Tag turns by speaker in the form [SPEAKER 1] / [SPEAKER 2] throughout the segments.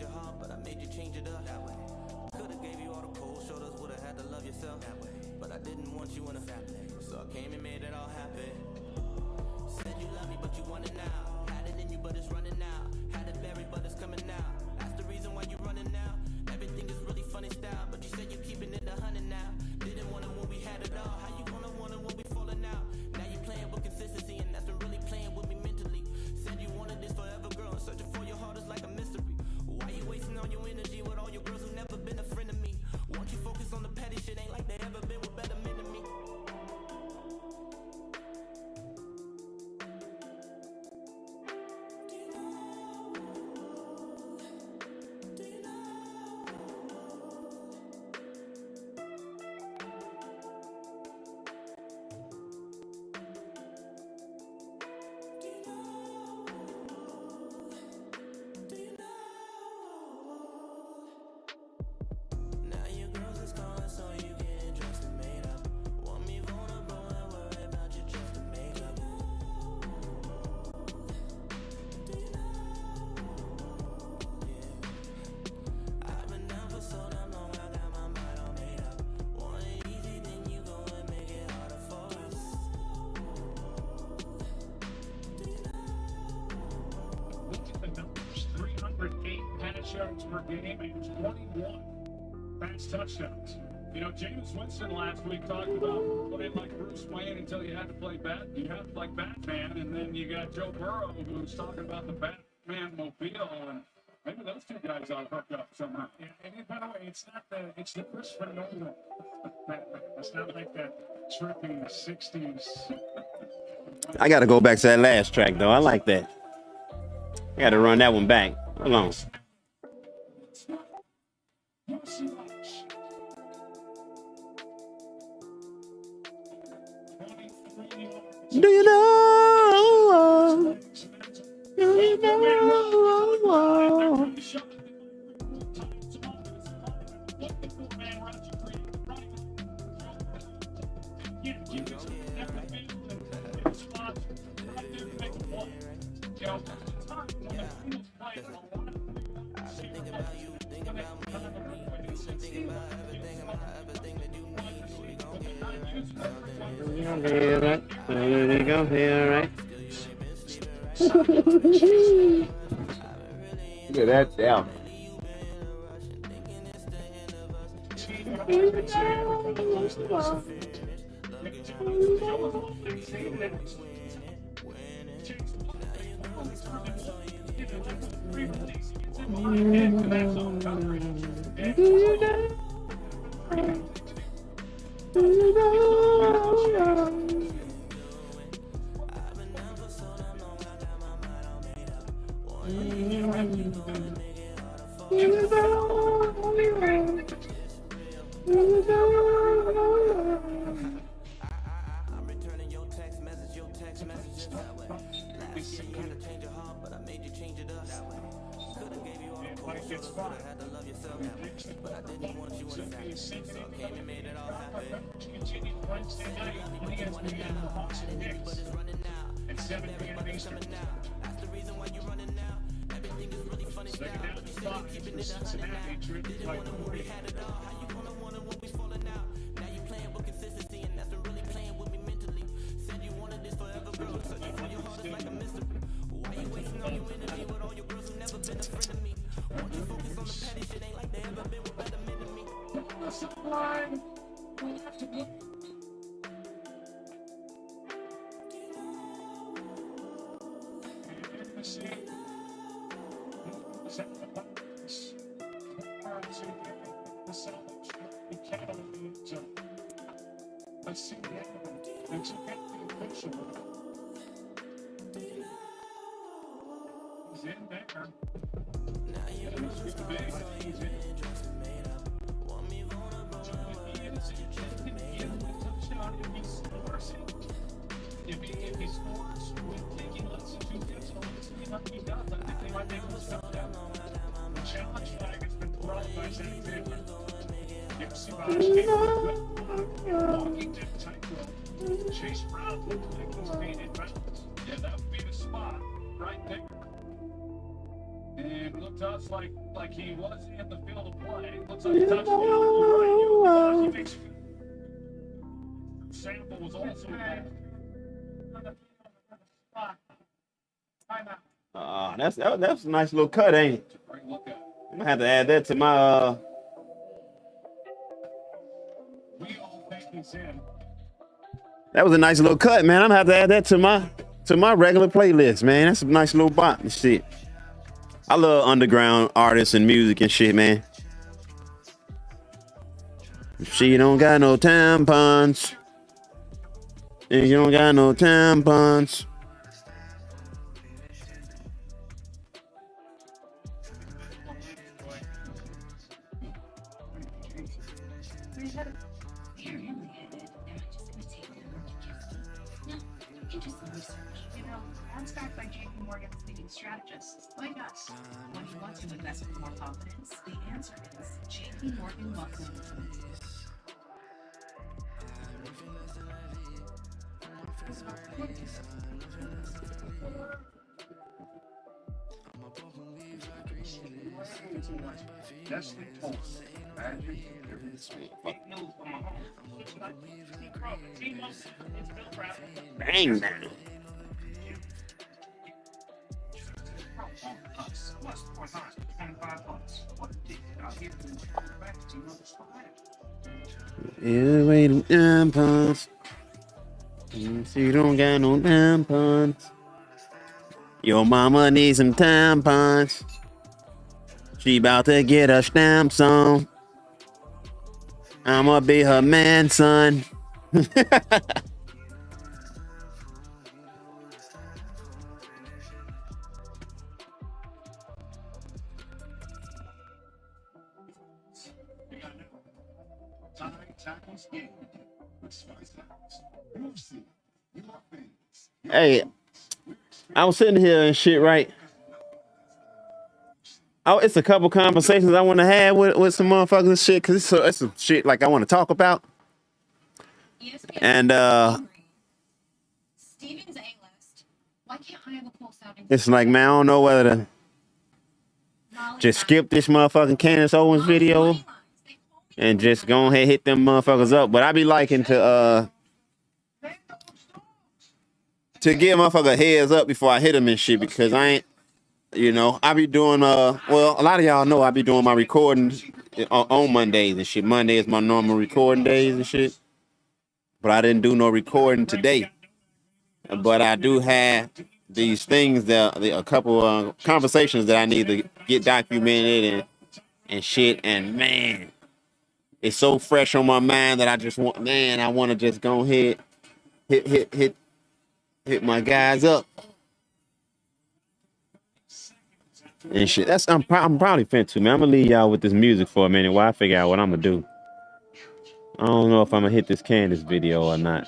[SPEAKER 1] change your heart, but I made you change it up that way. Could've gave you all the cold shoulders, would've had to love yourself that way. But I didn't want you in a family, so I came and made it all happen. Said you love me, but you want it now. Had it in you, but it's running out. Had it buried, but it's coming out. That's the reason why you running now. Everything is really funny style, but you said you're keeping it 100 now. Didn't want it when we had it all. How you gonna want it when we falling out? Now you playing with consistency, and that's been really playing with me mentally. Said you wanted this forever, girl, and searching for your heart is like a mystery. Why you wasting all your energy with all your girls who never been a friend of me? Won't you focus on the petty shit? Ain't like they ever been with better men than me.
[SPEAKER 2] Yards per game and 21 pass touchdowns. You know, James Winston last week talked about playing like Bruce Wayne until you had to play you had to play Batman, and then you got Joe Burrow who's talking about the Batman mobile, and maybe those two guys all hooked up somehow. And by the way, it's the Christopher Nolan Batman. It's not like that trippy 60s.
[SPEAKER 3] I got to go back to that last track though. I like that. I got to run that one back. Hold on. Do you know? Do you know? We go here, right? Look at that down.
[SPEAKER 2] Chase Brown looked like he's made it, right? Yeah, that would be the spot right there. And looked to us like he was in the field of play. Looks like a touchdown. You're right. He makes sample was also there.
[SPEAKER 3] That's a nice little cut, ain't it? I'm gonna have to add that to my
[SPEAKER 2] We all think he's in.
[SPEAKER 3] That was a nice little cut, man. I'm gonna have to add that to my regular playlist, man. That's a nice little bop and shit. I love underground artists and music and shit, man. She don't got no tampons. And you don't got no tampons.
[SPEAKER 4] Strategists like us. When you want to invest with more confidence, the answer is JP Morgan Wealth Management.
[SPEAKER 3] Bang now. Yeah, wait, tampons. She don't got no tampons. Your mama needs some tampons. She about to get her stamps on. I'ma be her man, son. Hey, I was sitting here and shit, right? Oh, it's a couple conversations I want to have with some motherfuckers and shit, because it's some shit like I want to talk about. And
[SPEAKER 4] Steven's A-list. Why can't I have a cool sounding?
[SPEAKER 3] It's like, man, I don't know whether to just skip this motherfucking Candace Owens video and just go ahead and hit them motherfuckers up. But I be liking to give motherfucker heads up before I hit them and shit, because I ain't, you know, I be doing, well, a lot of y'all know I be doing my recording on Mondays and shit. Monday is my normal recording days and shit. But I didn't do no recording today. But I do have these things a couple conversations that I need to get documented and shit. And man, it's so fresh on my mind that I want to just go ahead, hit my guys up and shit. I'm probably finna to, man. I'm gonna leave y'all with this music for a minute while I figure out what I'm gonna do. I don't know if I'm gonna hit this Candace video or not.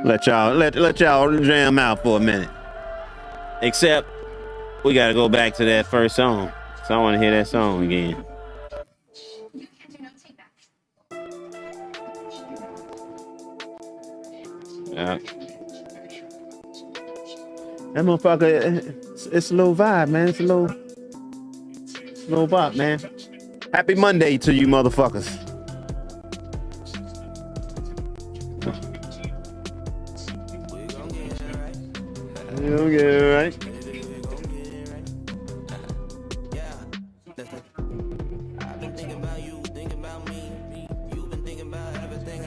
[SPEAKER 3] Let y'all jam out for a minute. Except we gotta go back to that first song. So I want to hear that song again. Yeah. That motherfucker, it's a little vibe, man. It's a little bop, man. Happy Monday to you motherfuckers. You don't get it right.
[SPEAKER 1] I've been thinking about you, thinking about me. You've been thinking about everything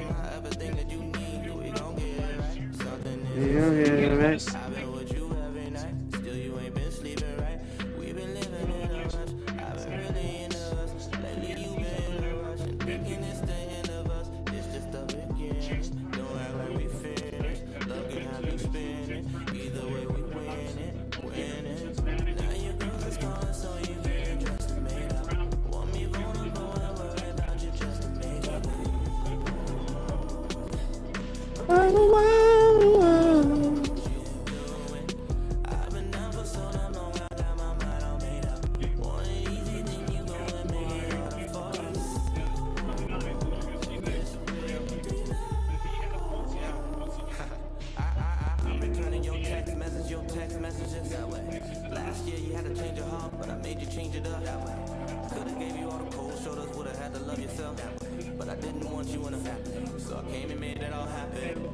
[SPEAKER 1] that you need. We gon' get it right. Something
[SPEAKER 3] You don't get it right.
[SPEAKER 1] I've been with you every night. Still you ain't been sleeping right. We've been living in a rush. I've been really into us. Lately you been in a rush and thinking it's the end of us. It's just the beginning. Don't act like we finished. Look at how you spinning. Either way we winning. Now your girl is calling, so you get dressed and made up. Want me vulnerable and worry about you just to make up. I've been down for so long, I got my mind all made up. Want it easy, then you go and make it harder for us. I change it up that way. Could've gave you all the cold shoulders, would've had to love yourself that way. But I didn't want you in a family, so I came and made it all happen.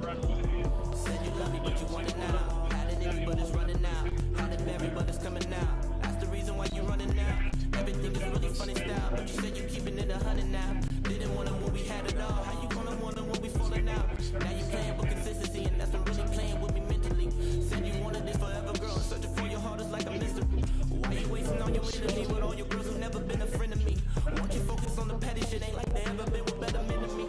[SPEAKER 1] Said you love me, but you want it now. Had it in you, but it's running out. Had it buried, but it's coming out. That's the reason why you running now. Everything is really funny style, but you said you keeping it 100 now. Didn't want it when we had it all. How you gonna want it when we falling out? Now you playing with consistency, and that's been really playing with me mentally. Said you wanted this forever, girl. Searching for your heart is like a mystery. Why you wasting on your energy with all your girls who never been a friend of me? Won't you focus on the petty shit? Ain't like they ever been with better men than me.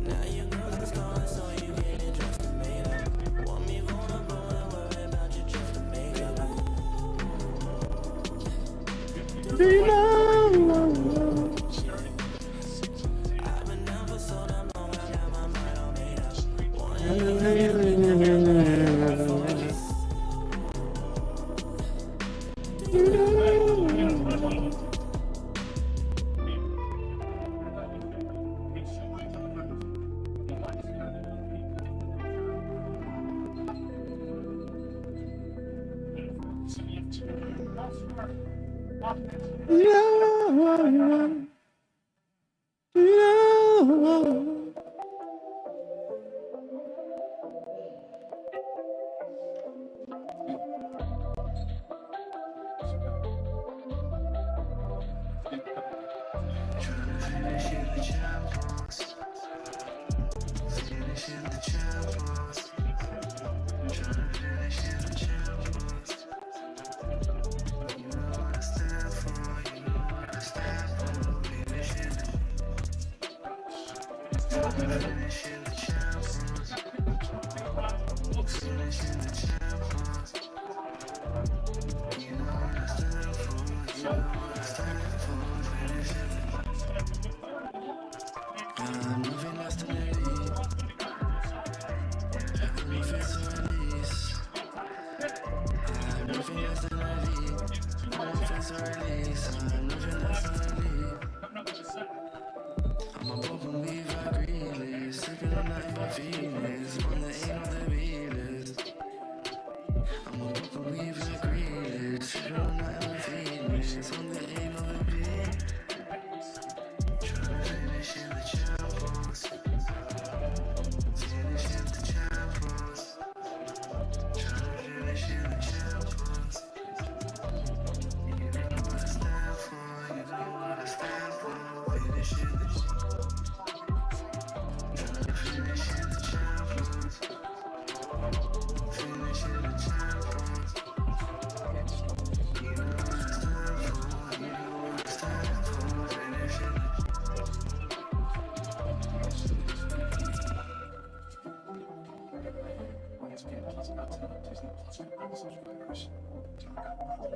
[SPEAKER 1] Now your girls is calling, so you getting dressed and made up. Want me vulnerable and worry about you just to make up. I've been down for so damn long, I got my mind all made up.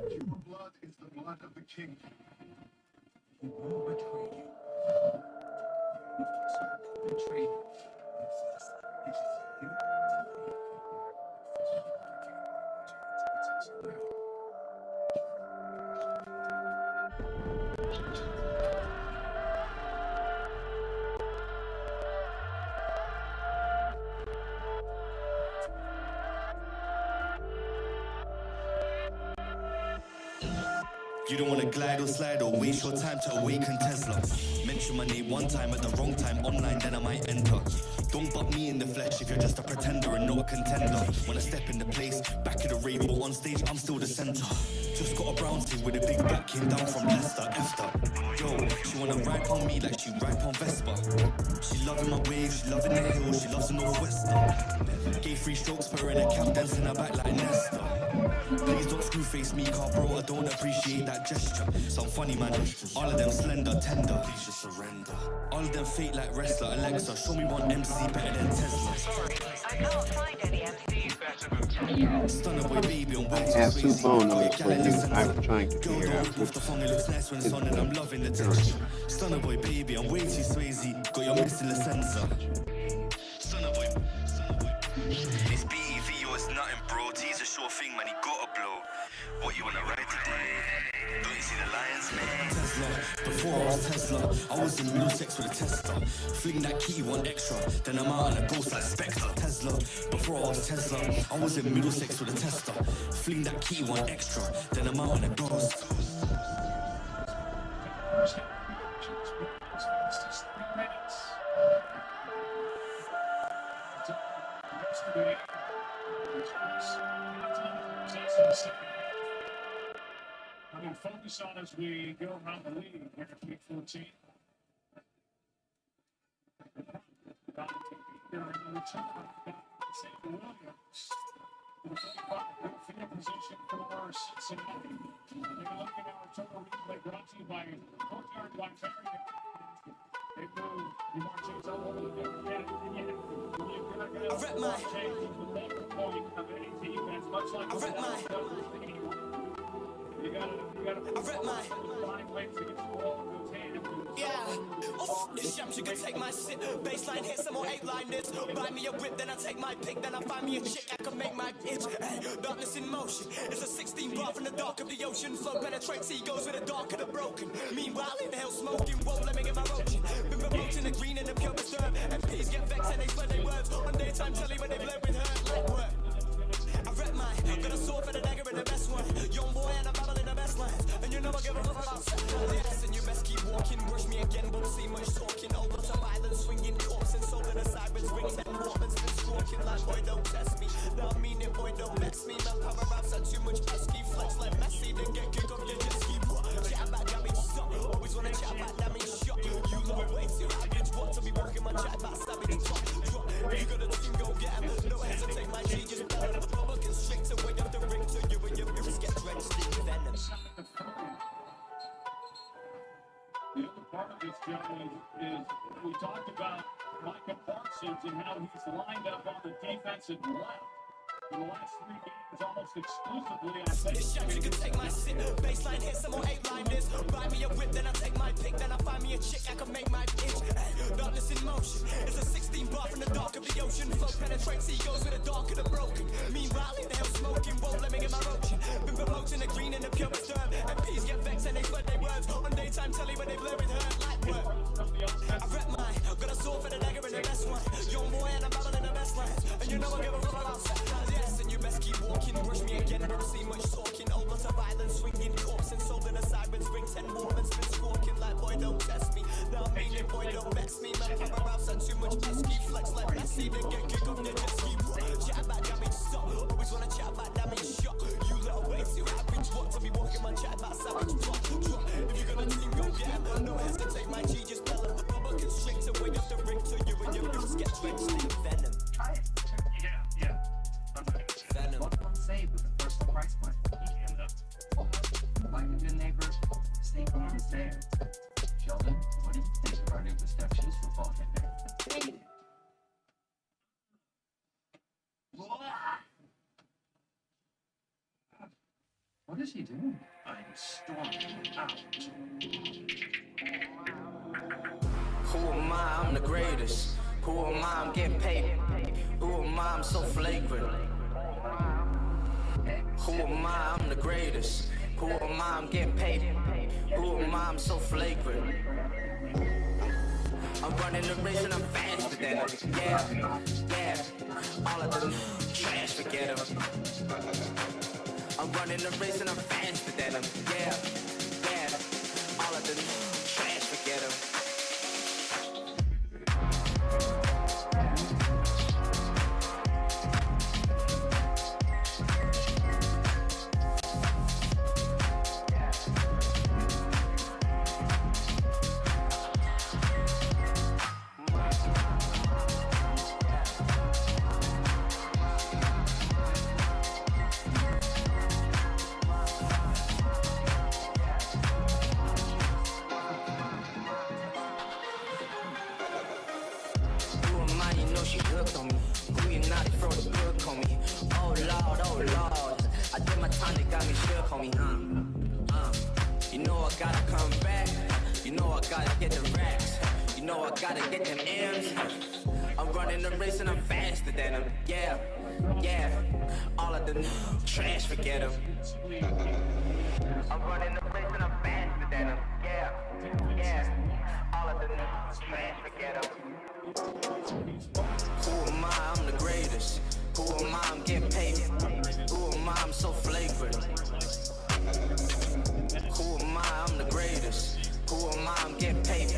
[SPEAKER 5] Your blood is the blood of the king. He will betray you. Betray you.
[SPEAKER 6] You don't wanna glide or slide or waste your time to awaken Tesla. Mention my name one time at the wrong time online, then I might enter. Don't butt me in the flesh if you're just a pretender and not a contender. When I step in the place, back of the rave or on stage, I'm still the center. Just got a brown thing with a big back, came down from Leicester, Esther. Yo, she wanna ride on me like she ride on Vespa. She loving my waves, she loving the hills, she loves the Northwester. Gave 3 strokes, put her in a cap, dancing her back like Nesta. Please don't screw face me, car bro, I don't appreciate that gesture. Some funny man, all of them slender, tender. Please just surrender. All of them fake like wrestler, Alexa, show me one MC better than Tesla.
[SPEAKER 7] I can't find any MCs better than
[SPEAKER 6] Stunner boy, baby, I'm way too
[SPEAKER 3] Have two
[SPEAKER 6] crazy.
[SPEAKER 3] phone
[SPEAKER 6] Got your
[SPEAKER 3] numbers
[SPEAKER 6] gal
[SPEAKER 3] for
[SPEAKER 6] in the
[SPEAKER 3] you.
[SPEAKER 6] center.
[SPEAKER 3] I'm trying to
[SPEAKER 6] Girl,
[SPEAKER 3] figure
[SPEAKER 6] don't
[SPEAKER 3] out
[SPEAKER 6] move the phone, it looks nice when it's on, and I'm loving the texture. Stunner boy, baby, I'm way too swayzy. Got your missing the sensor. Stunner boy. It's BEV or it's nothing, bro. T's a sure thing, man. He got a blow. What you wanna ride today? Don't you see the lions, man? Tesla. Before I was Tesla, I was in Middlesex with a Tesla. Fling that key one extra, then I'm out on a ghost like Spectre. Tesla. Before I was Tesla, I was in Middlesex with a Tesla. Fling that key one extra, then I'm out on a ghost.
[SPEAKER 2] Yesterday, I mean, focus on as we go around the league here at week 14. Here in the return, St. Williams. In the field position for Cincinnati. You're looking at our total replay brought to you by Courtyard by Marion. They move. You want James all over the field. I
[SPEAKER 1] rep my.
[SPEAKER 2] Point of any defense, much like
[SPEAKER 1] I rep my.
[SPEAKER 2] You gotta
[SPEAKER 1] I rep my.
[SPEAKER 2] find ways to get the ball in those hands.
[SPEAKER 1] Yeah, off this jump, you can take my shit. Baseline hit some more 8-line this. Buy me a whip, then I take my pick, then I find me a chick I can make my itch. Hey, darkness in motion. It's a 16 bar from the dark of the ocean. Flow penetrates, he goes with the dark of the broken. Meanwhile, in hell smoking, whoa, let me get my roaching. Been promoting the green and the pure disturb. MPs get vexed and they swear they words. On daytime telly when they blur with her like work. I rep mine, got a sword for the dagger in the best one. Young boy and I'm babbling the best lines. And you know I give a fuck about sex. Yes, and you best keep walking. Brush me again, won't see much talking. Old lots of violence, swinging corpse and soul in the sirens. Rings and Romans been squawking like, boy, don't test me. Now I mean it, boy, don't mess me. Man, power raps are too much husky. Flex like Messi, then get kicked off your jet ski. Chat about damage, stop. Always wanna chat about damage, shot. You lot way too average. Want to be working my chat about savage. Drop. You got a team, go get him. No hesitate, my G just better. Straight away off the ring to you and your ribs get drenched in venom.
[SPEAKER 2] The other part of this, Joe, is we talked about Micah Parsons and how he's lined up on the defensive left. In the last 3 games, almost exclusively on
[SPEAKER 1] This shot, you can take my shit. Baseline hit some more 8-line this. Buy me a whip, then I take my pick, then I find me a chick I can make my itch. Hey, darkness in motion. It's a 16 bar from the dark of the ocean. Flow penetrates, he goes with the dark of the broken. Meanwhile, in the hell smoking, won't let me get my roaching. Been promoting the green and the pure disturb. MPs get vexed and they swear they words. On daytime telly when they blur with her like work. I rep mine, got a sword for the dagger in the best one. Young boy and I'm babbling the best lines. And you know I give a fuck about sex. Yes, and you best keep walking. Brush me again, don't see much talking. Old lots of violence, swinging corpse and soul in the sirens. Ring 10 Mormons been squawking like, boy, don't test me. Now I mean it, boy, don't mess me. Man, power raps are too much husky. Flex like Messi, then get kicked off the jet ski. Chat about damage, stop. Always wanna chat about damage, shot. You little way too average. Want to be walking my chat about savage. Drop. If you got a team, go get him. No hesitate, my G just bell him. Rubber can straight away off the ring to you and your ribs get drenched in venom.
[SPEAKER 5] Try it.
[SPEAKER 2] Yeah.
[SPEAKER 1] Venom.
[SPEAKER 5] One save with the first price point. Like a good neighbor, State Farm is there. Sheldon, what do you think of our new pistachios football campaign? Hate it. What is he doing? I'm storming out.
[SPEAKER 1] Who am I? I'm the greatest. Who am I? I'm getting paid. Who am I? I'm so flagrant. Who am I? I'm the greatest. Who am I? I'm getting paid. Who am I? I'm so flagrant. I'm running the race and I'm faster than them. Yeah. All of them trash, forget them. I'm running the race and I'm faster than them. Yeah. All of them trash, forget them. call me You know I gotta come back. You know I gotta get the racks. You know I gotta get them M's. I'm running the race and I'm faster than them. Yeah, yeah. All of the trash, forget them. I'm running the race and I'm faster than them. Yeah, yeah. All of the trash, forget them. Who am I? I'm the greatest. Who am I? I'm getting paid. Who am I? I'm so flagrant. Who am I? I'm the greatest. Who am I? I'm getting paid.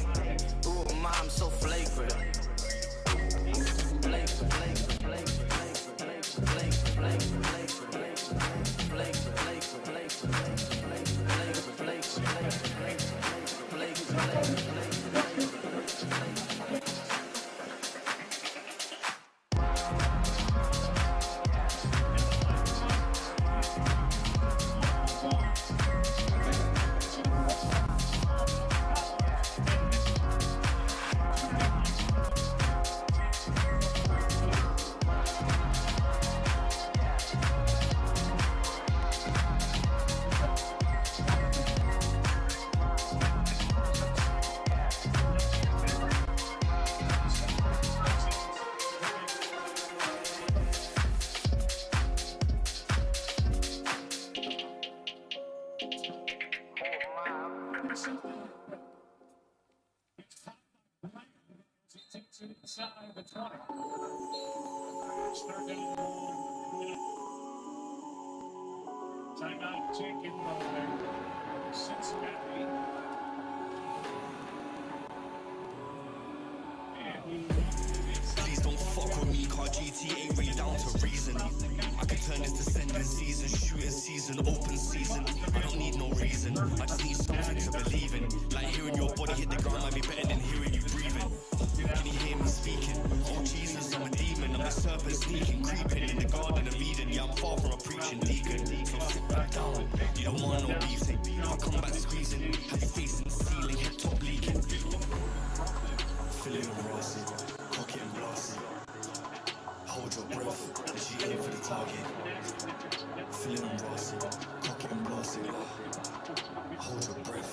[SPEAKER 1] Who am I? I'm so flagrant.
[SPEAKER 2] Inside the 20. Start down. Timeout taken by Cincinnati.
[SPEAKER 6] Please don't fuck with me, car GT ain't really down to reason. I can turn this to sending season, shooting season, open season. I don't need no reason, I just need something to believe in. Like hearing your body hit the ground might be better than hearing you breathing. Can you hear me speaking? Oh Jesus, I'm a demon, I'm a serpent sneaking, creeping in the garden of Eden. Yeah, I'm far from a preaching deacon. So sit back down, you don't want no beef. If I come back squeezing, have you facing the ceiling, head top leaking. Feeling rassy, cocky and blasty. Hold your breath, as she aim for the target. Feeling rassy, cocky and blasty. Hold your breath.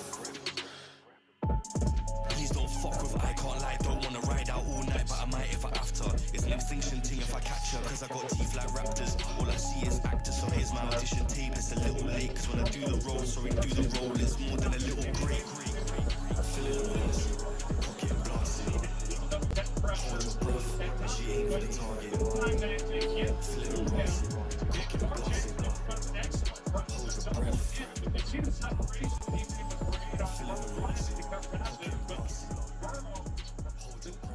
[SPEAKER 6] Please don't fuck with I can't lie, don't wanna ride out all night, but I might if I have to. It's an extinction thing if I catch her, cause I got teeth like raptors. All I see is actors, so here's my audition tape. It's a little late, cause when I do the roll, sorry, do the roll, it's more than a little break. Feeling rassy, cocky and blasty. Hold your breath, as she aim for the target. Feeling rassy, cocky and blasty. Hold your breath. Feeling rassy, cocky and blasty.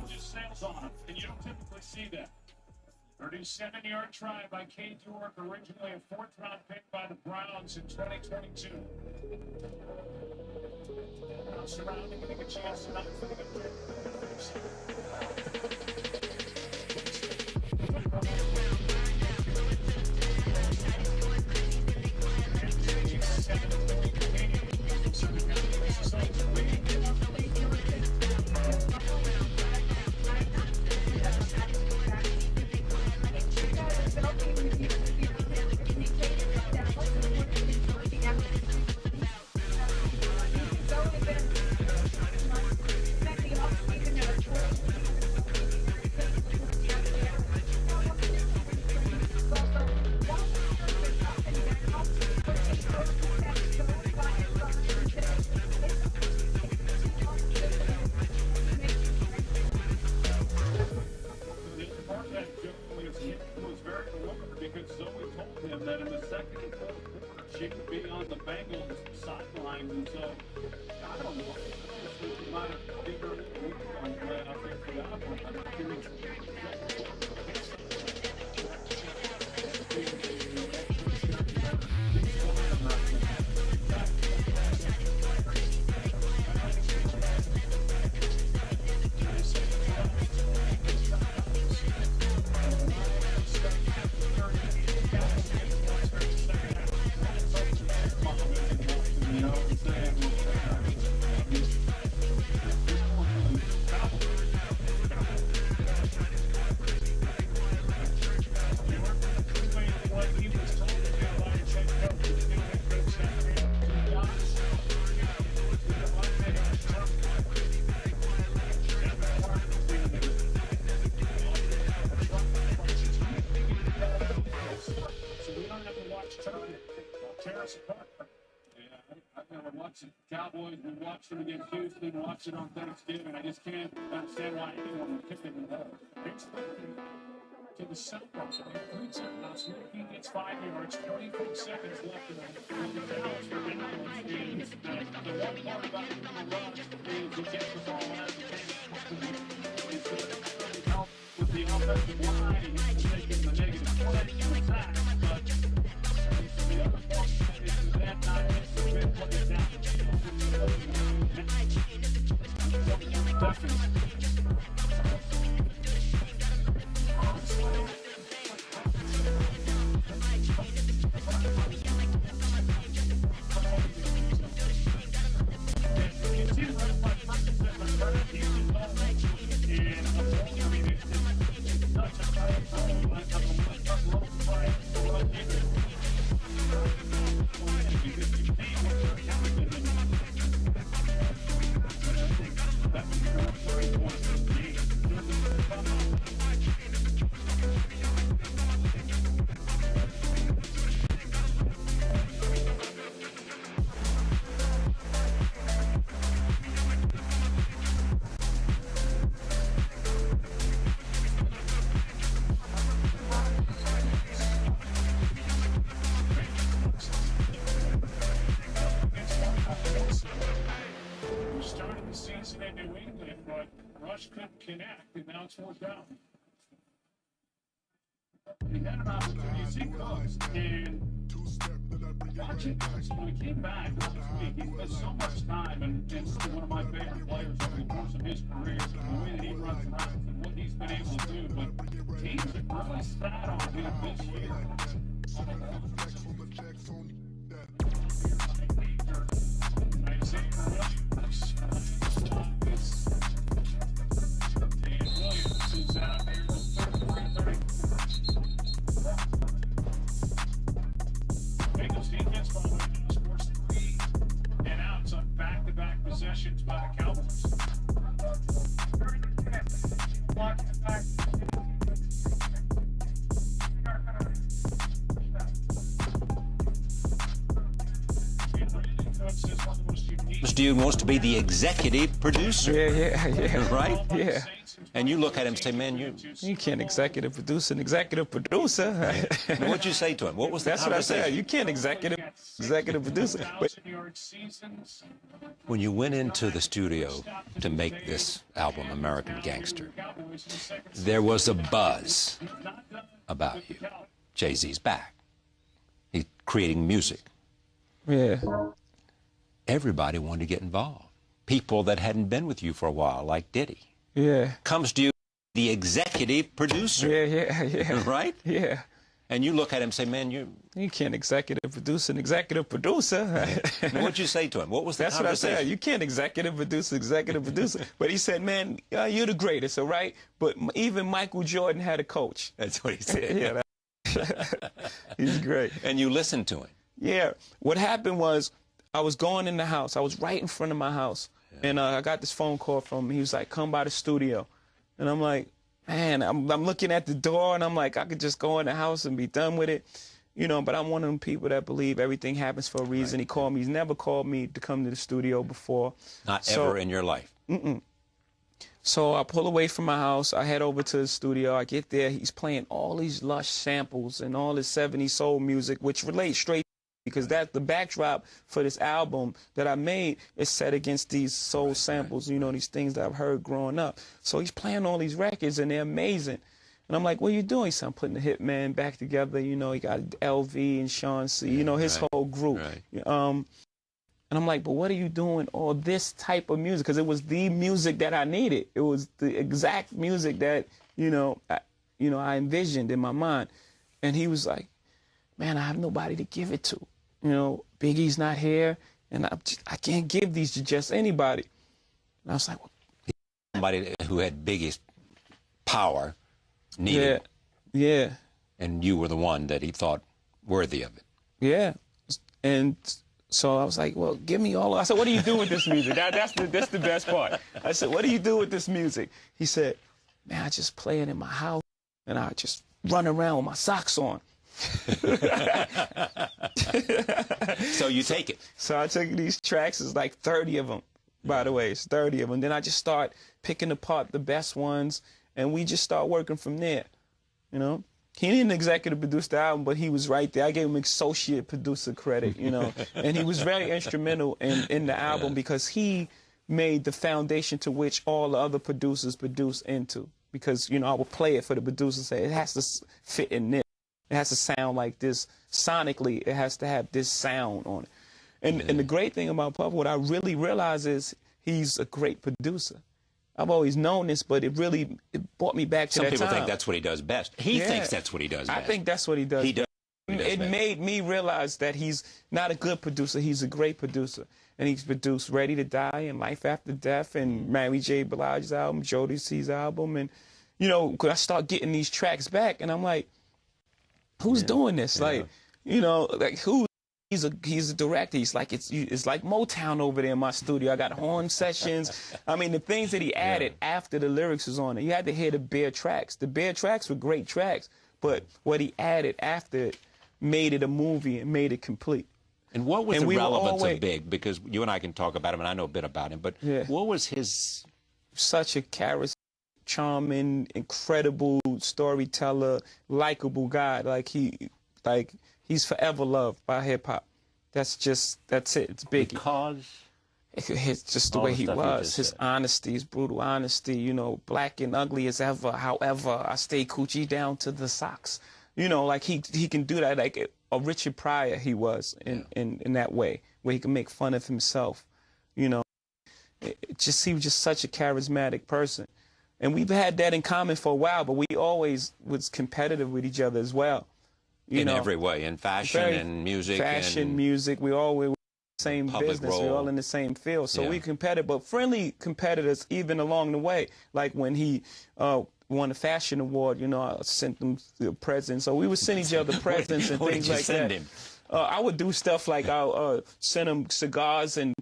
[SPEAKER 2] Just sails on him, and you don't typically see that. Our new 7-yard try by K. York, originally a 4th-round pick by the Browns in 2022. Now surrounding, getting a chance tonight for the she could be on the Bengals sidelines, and so I don't know. We might have bigger week on out there for the opera. tear us apart. Yeah, I've never watched it. Cowboys, we watched it against Houston, watched it on Thanksgiving. I just can't understand why anyone would pick it in that. To the center, he gets 5 yards, 24 seconds left in the balance for Dallas. The one part about the run is he gets the ball out of the game. It's going to help with the offensive line. He's taking the negative play to attack, but the other part is that not necessarily play down the field. Started the season in New England, but Rush couldn't connect, and now it's 4th down. He had an opportunity to see Cubs, and watching Cubs, when he came back last week, he spent so much time, and one of my favorite players over the course of his career, the way that he runs routes and what he's been able to do, but teams have really sat on him this year. Bengals defense, by the way, scores 3 and outs on back-to-back possessions by the Cowboys.
[SPEAKER 7] Mr. Dude wants to be the executive producer.
[SPEAKER 8] Yeah.
[SPEAKER 7] Right?
[SPEAKER 8] Yeah.
[SPEAKER 7] And you look at him and say, man, you
[SPEAKER 8] can't executive produce an executive producer.
[SPEAKER 7] what'd you say to him? What was the
[SPEAKER 8] That's what I
[SPEAKER 7] conversation?
[SPEAKER 8] said. You can't executive producer. But
[SPEAKER 7] When you went into the studio to make this album, American Gangster, there was a buzz about you. Jay-Z's back. He's creating music.
[SPEAKER 8] yeah.
[SPEAKER 7] Everybody wanted to get involved. People that hadn't been with you for a while, like Diddy.
[SPEAKER 8] Yeah.
[SPEAKER 7] Comes to you, the executive producer.
[SPEAKER 8] Yeah.
[SPEAKER 7] Right?
[SPEAKER 8] Yeah.
[SPEAKER 7] And you look at him and say, man, you
[SPEAKER 8] can't executive produce an executive producer.
[SPEAKER 7] what'd you say to him? What was the
[SPEAKER 8] That's what I
[SPEAKER 7] conversation?
[SPEAKER 8] said. You can't executive producer. But he said, man, you're the greatest, all right? But even Michael Jordan had a coach.
[SPEAKER 7] That's what he said.
[SPEAKER 8] Yeah. He's great.
[SPEAKER 7] And you listened to him.
[SPEAKER 8] Yeah. What happened was I was going in the house. I was right in front of my house. Yeah. And I got this phone call from him. He was like, come by the studio. And I'm like, man, I'm looking at the door, and I'm like, I could just go in the house and be done with it. You know, but I'm one of them people that believe everything happens for a reason. Right. He called me. He's never called me to come to the studio before.
[SPEAKER 7] Not ever in your life?
[SPEAKER 8] Mm-mm. So I pull away from my house. I head over to the studio. I get there. He's playing all these lush samples and all this 70s soul music, which relates straight because that's the backdrop for this album that I made is set against these soul samples, you know, these things that I've heard growing up. So he's playing all these records, and they're amazing. And I'm like, what are you doing? He said, I'm putting the Hitman back together. You know, he got LV and Sean C., you know, his whole group.
[SPEAKER 7] Right.
[SPEAKER 8] And I'm like, but what are you doing all this type of music? Because it was the music that I needed. It was the exact music that, I envisioned in my mind. And he was like, man, I have nobody to give it to. You know, Biggie's not here, and I can't give these to just anybody. And I was like, well,
[SPEAKER 7] somebody who had Biggie's power needed.
[SPEAKER 8] Yeah.
[SPEAKER 7] And you were the one that he thought worthy of it.
[SPEAKER 8] Yeah. And so I was like, well, give me all. I said, what do you do with this music? That's the best part. I said, what do you do with this music? He said, man, I just play it in my house, and I just run around with my socks on.
[SPEAKER 7] So you take it.
[SPEAKER 8] So I took these tracks. It's like 30 of them, by the way. It's 30 of them. Then I just start picking apart the best ones, and we just start working from there, you know? He didn't executive produce the album, but he was right there. I gave him associate producer credit, you know? And he was very instrumental in the album because he made the foundation to which all the other producers produce into. Because, you know, I would play it for the producer and say, it has to fit in this. It has to sound like this. Sonically, it has to have this sound on it. And the great thing about Puff, what I really realize is he's a great producer. I've always known this, but it brought me back to
[SPEAKER 7] Some
[SPEAKER 8] that
[SPEAKER 7] people
[SPEAKER 8] time.
[SPEAKER 7] think that's what he does best. He thinks that's what he does best.
[SPEAKER 8] I think that's what he does.
[SPEAKER 7] He does.
[SPEAKER 8] It made me realize that he's not a good producer. He's a great producer. And he's produced Ready to Die and Life After Death and Mary J. Blige's album, Jodeci's album. And, you know, I start getting these tracks back, and I'm like, who's doing this? Like, you know, like who? He's a director. He's like, it's like Motown over there in my studio. I got horn sessions. I mean, the things that he added after the lyrics was on it. You had to hear the bare tracks. The bare tracks were great tracks, but what he added after it made it a movie and made it complete.
[SPEAKER 7] And what was the relevance of Big? Because you and I can talk about him, and I know a bit about him, but what was his...
[SPEAKER 8] Such a charismatic, charming, incredible storyteller, likable guy. He's forever loved by hip-hop. That's it. It's Biggie.
[SPEAKER 7] Because?
[SPEAKER 8] It's just the way he was. His honesty, his brutal honesty, you know, black and ugly as ever. However, I stay coochie down to the socks. You know, like he can do that like a Richard Pryor he was in that way, where he can make fun of himself, you know. He was just such a charismatic person. And we've had that in common for a while, but we always was competitive with each other as well.
[SPEAKER 7] In every way, in fashion and music.
[SPEAKER 8] Fashion, music, we all were in the same business.
[SPEAKER 7] Role.
[SPEAKER 8] We're all in the same field. So we competitive, but friendly competitors even along the way. Like when he won a fashion award, you know, I sent them the presents. So we would send each other presents and things like that.
[SPEAKER 7] Him?
[SPEAKER 8] I would do stuff like I'll send him cigars and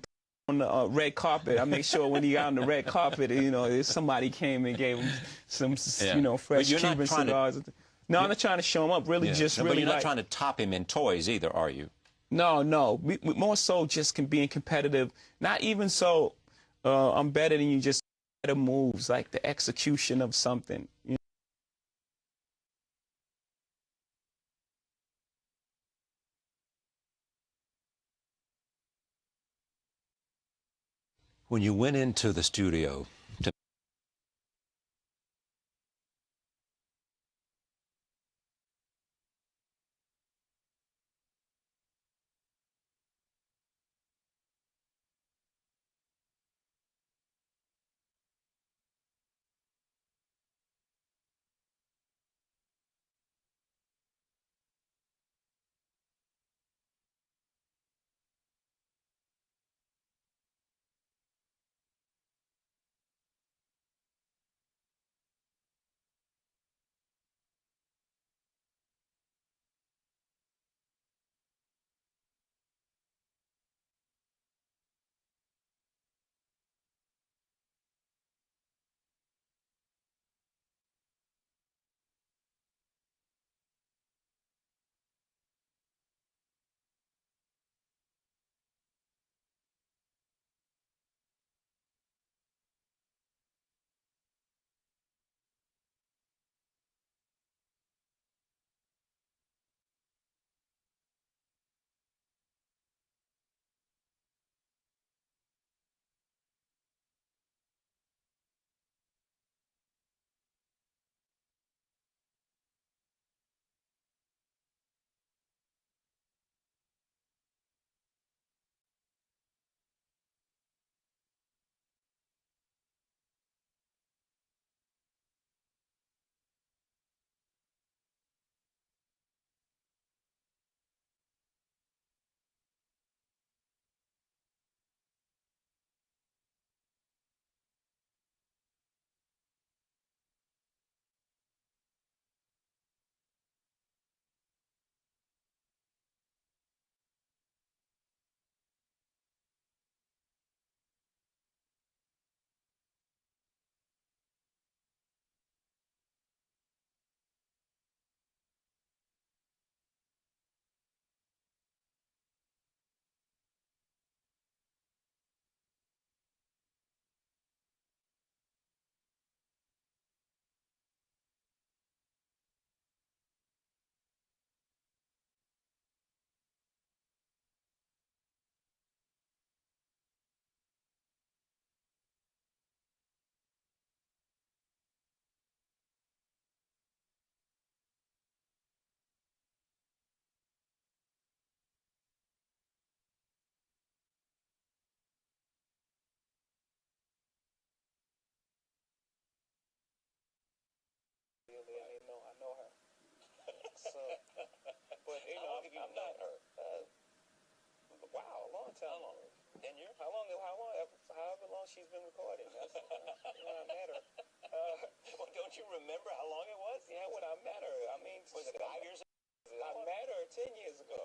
[SPEAKER 8] on the red carpet. I make sure when he got on the red carpet, you know, somebody came and gave him some, you know, fresh Cuban cigars. No, I'm not trying to show him up. Really,
[SPEAKER 7] but you're not trying to top him in toys either, are you?
[SPEAKER 8] No. We more so just being competitive. Not even so I'm better than you, just better moves, like the execution of something. You know?
[SPEAKER 7] When you went into the studio to
[SPEAKER 9] So, but you know, I'm not her. Wow, a long time. How long? 10 years? However long she's been recording. That's when I met her. Well, don't you remember how long it was? Yeah, when I met her. I mean, was it 5 years ago? I met her 10 years ago.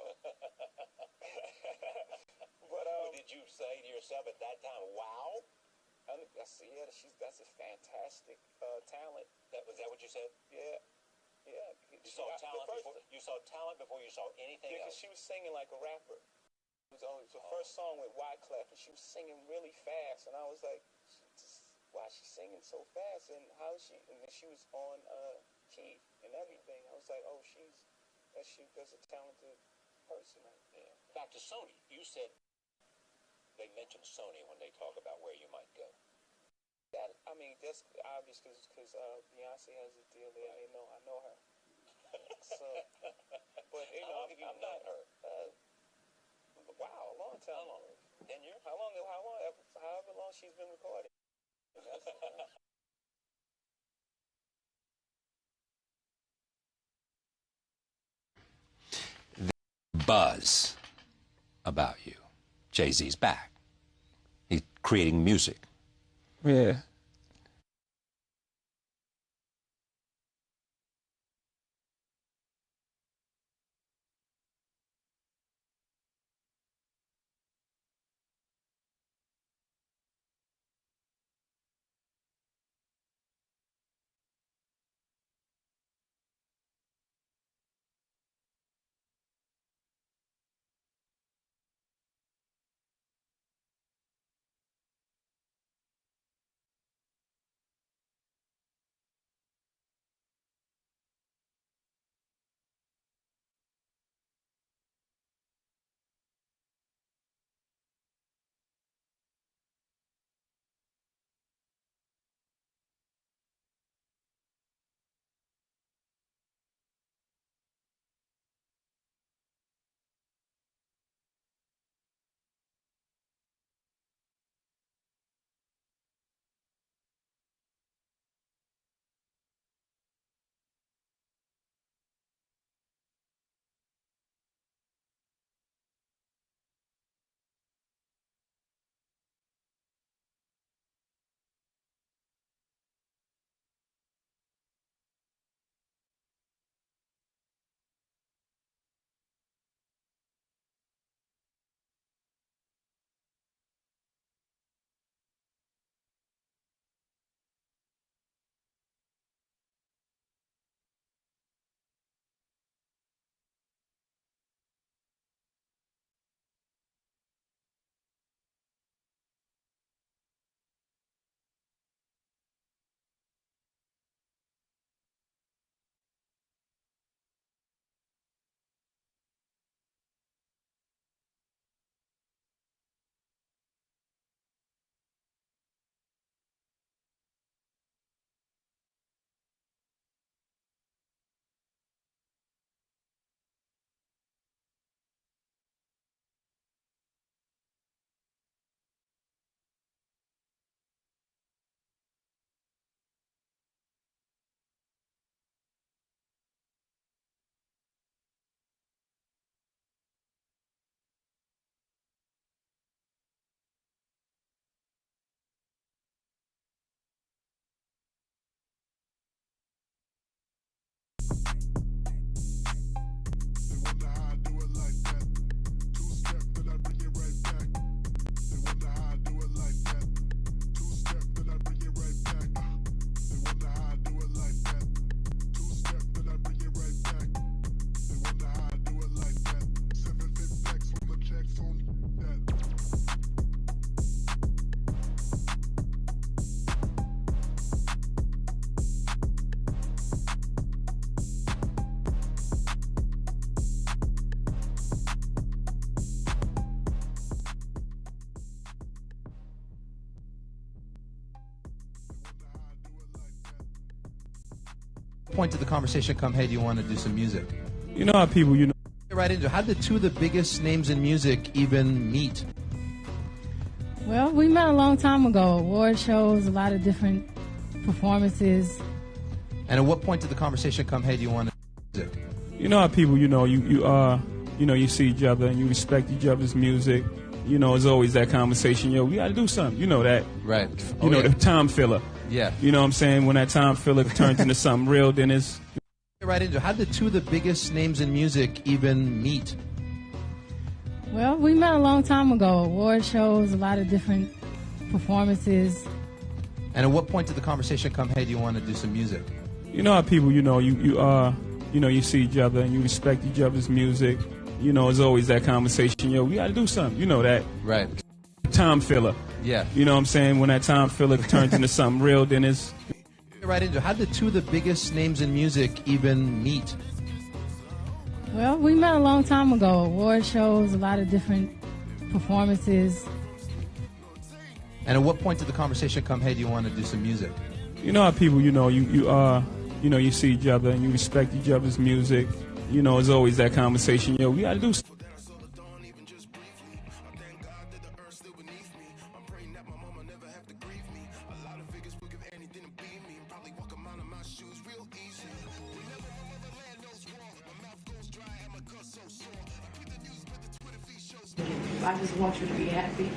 [SPEAKER 9] But did you say to yourself at that time, "Wow"? That's a fantastic talent. Was that what you said? Yeah. Yeah. You saw talent before you saw anything else. Because she was singing like a rapper. It was the first song with Wyclef, and she was singing really fast, and I was like, why is she singing so fast? And how is she? And then she was on key and everything. I was like, oh, that's a talented person. Yeah. Back to Sony. You said they mentioned Sony when they talk about where you might go. That's obvious because Beyonce has a deal there. Right. I know her. So, but I'm not her. Wow, a long time. How long? 10 years? However long she's been recording.
[SPEAKER 7] Buzz about you. Jay-Z's back. He's creating music.
[SPEAKER 8] Yeah.
[SPEAKER 10] Point to the conversation come, hey, do you want to do some music?
[SPEAKER 8] You know how people,
[SPEAKER 10] Get right into it. How did two of the biggest names in music even meet?
[SPEAKER 11] Well, we met a long time ago. Award shows, a lot of different performances.
[SPEAKER 10] And at what point did the conversation come, hey, do you want to do music?
[SPEAKER 8] You know how people, you see each other and you respect each other's music. You know, there's always that conversation, yo, we got to do something. You know that.
[SPEAKER 10] Right.
[SPEAKER 8] The time filler.
[SPEAKER 10] Yeah.
[SPEAKER 8] You know what I'm saying? When that time filler turns into something real, then it's...
[SPEAKER 10] Get right into it. How did two of the biggest names in music even meet?
[SPEAKER 11] Well, we met a long time ago. Award shows, a lot of different performances.
[SPEAKER 10] And at what point did the conversation come, hey, do you want to do some music?
[SPEAKER 8] You know how people, you see each other and you respect each other's music. You know, there's always that conversation, yo, we got to do something. You know that.
[SPEAKER 10] Right.
[SPEAKER 8] Time filler.
[SPEAKER 10] Yeah.
[SPEAKER 8] You know what I'm saying? When that time filler turns into something real, then it's...
[SPEAKER 10] Get right into it. How did two of the biggest names in music even meet?
[SPEAKER 11] Well, we met a long time ago. Award shows, a lot of different performances.
[SPEAKER 10] And at what point did the conversation come, hey, do you want to do some music?
[SPEAKER 8] You know how people, you see each other and you respect each other's music. You know, there's always that conversation, yo, we got to do something.
[SPEAKER 12] I just want you to be happy.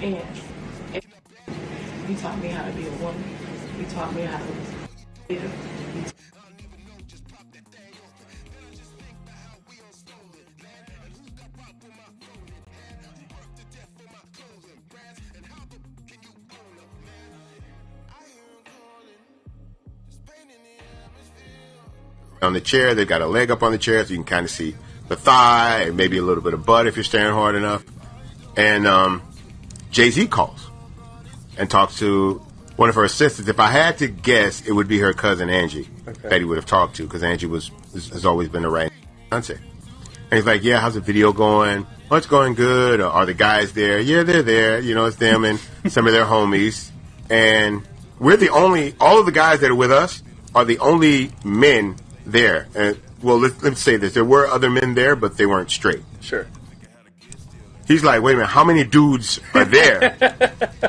[SPEAKER 12] And you taught me how to be a woman. You taught me how to be a leader.
[SPEAKER 13] On the chair, they've got a leg up on the chair so you can kind of see the thigh and maybe a little bit of butt if you're staring hard enough. And Jay-Z calls and talks to one of her assistants. If I had to guess, it would be her cousin Angie that he would have talked to, because Angie has always been the right answer. And he's like, yeah, how's the video going? Oh, it's going good. Or, are the guys there? Yeah, they're there. You know, it's them and some of their homies. And we're the only, all of the guys that are with us are the only men there. And well, let's say this. There were other men there, but they weren't straight.
[SPEAKER 14] Sure.
[SPEAKER 13] He's like, wait a minute, how many dudes are there?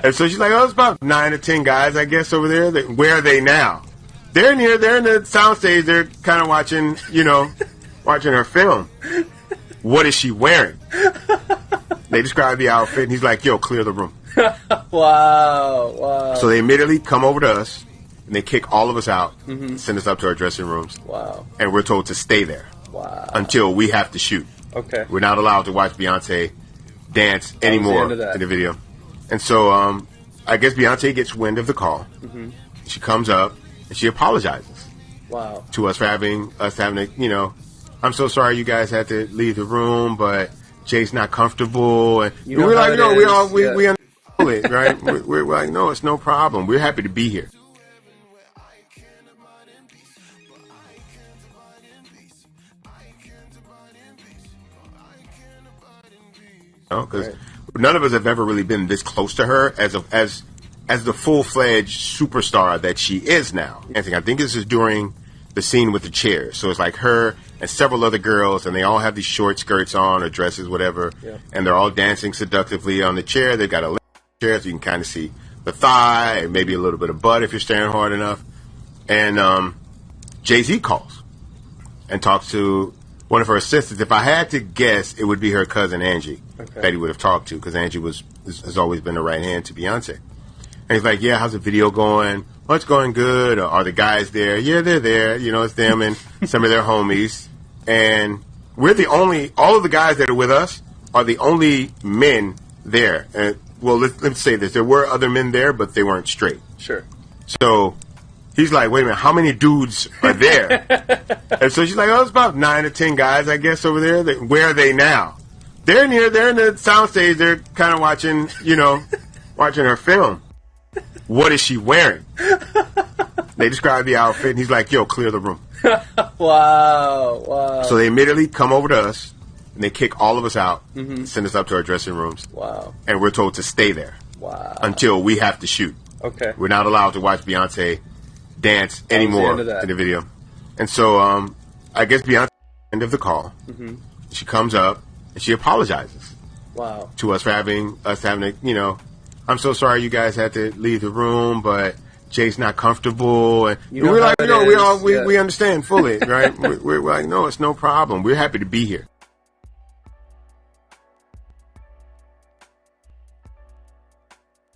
[SPEAKER 13] And so she's like, oh, it's about 9 or 10 guys, I guess, over there. Where are they now? They're in here. They're in the soundstage. They're kind of watching, watching her film. What is she wearing? They describe the outfit, and he's like, yo, clear the room.
[SPEAKER 14] Wow.
[SPEAKER 13] So they immediately come over to us, and they kick all of us out, send us up to our dressing rooms.
[SPEAKER 14] Wow.
[SPEAKER 13] And we're told to stay there.
[SPEAKER 14] Wow.
[SPEAKER 13] Until we have to shoot.
[SPEAKER 14] Okay.
[SPEAKER 13] We're not allowed to watch Beyonce dance anymore in the video. And so I guess Beyonce gets wind of the call. She comes up and she apologizes.
[SPEAKER 14] Wow.
[SPEAKER 13] To us for having to, I'm so sorry you guys had to leave the room, but Jay's not comfortable. And we're like, no, we understand it, right? we're like, no, it's no problem. We're happy to be here. Because none of us have ever really been this close to her as the full-fledged superstar that she is now. I think this is during the scene with the chairs. So it's like her and several other girls, and they all have these short skirts on or dresses, whatever, and they're all dancing seductively on the chair. They've got a chair so you can kind of see the thigh and maybe a little bit of butt if you're staring hard enough. And Jay-Z calls and talks to one of her assistants. If I had to guess, it would be her cousin Angie that he would have talked to, because Angie has always been the right hand to Beyonce. And he's like, yeah, how's the video going? Oh, it's going good. Or, are the guys there? Yeah, they're there. It's them and some of their homies. And we're the only, all of the guys that are with us are the only men there. And well, let's say this. There were other men there, but they weren't straight.
[SPEAKER 14] Sure.
[SPEAKER 13] So he's like, wait a minute, how many dudes are there? And so she's like, oh, it's about 9 or 10 guys, I guess, over there. Where are they now? They're in here. They're in the soundstage. They're kind of watching, watching her film. What is she wearing? They describe the outfit, and he's like, yo, clear the room.
[SPEAKER 14] Wow.
[SPEAKER 13] So they immediately come over to us, and they kick all of us out, send us up to our dressing rooms.
[SPEAKER 14] Wow.
[SPEAKER 13] And we're told to stay there.
[SPEAKER 14] Wow.
[SPEAKER 13] Until we have to shoot.
[SPEAKER 14] Okay.
[SPEAKER 13] We're not allowed to watch Beyonce dance anymore in the video. And so I guess Beyonce, end of the call, she comes up and she apologizes.
[SPEAKER 14] Wow.
[SPEAKER 13] To us for having to, I'm so sorry you guys had to leave the room, but Jay's not comfortable, and
[SPEAKER 14] You know
[SPEAKER 13] we're
[SPEAKER 14] how
[SPEAKER 13] like,
[SPEAKER 14] it
[SPEAKER 13] no,
[SPEAKER 14] is,
[SPEAKER 13] we understand fully, right? we're like, no, it's no problem. We're happy to be here.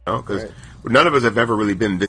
[SPEAKER 13] Because none of us have ever really been this.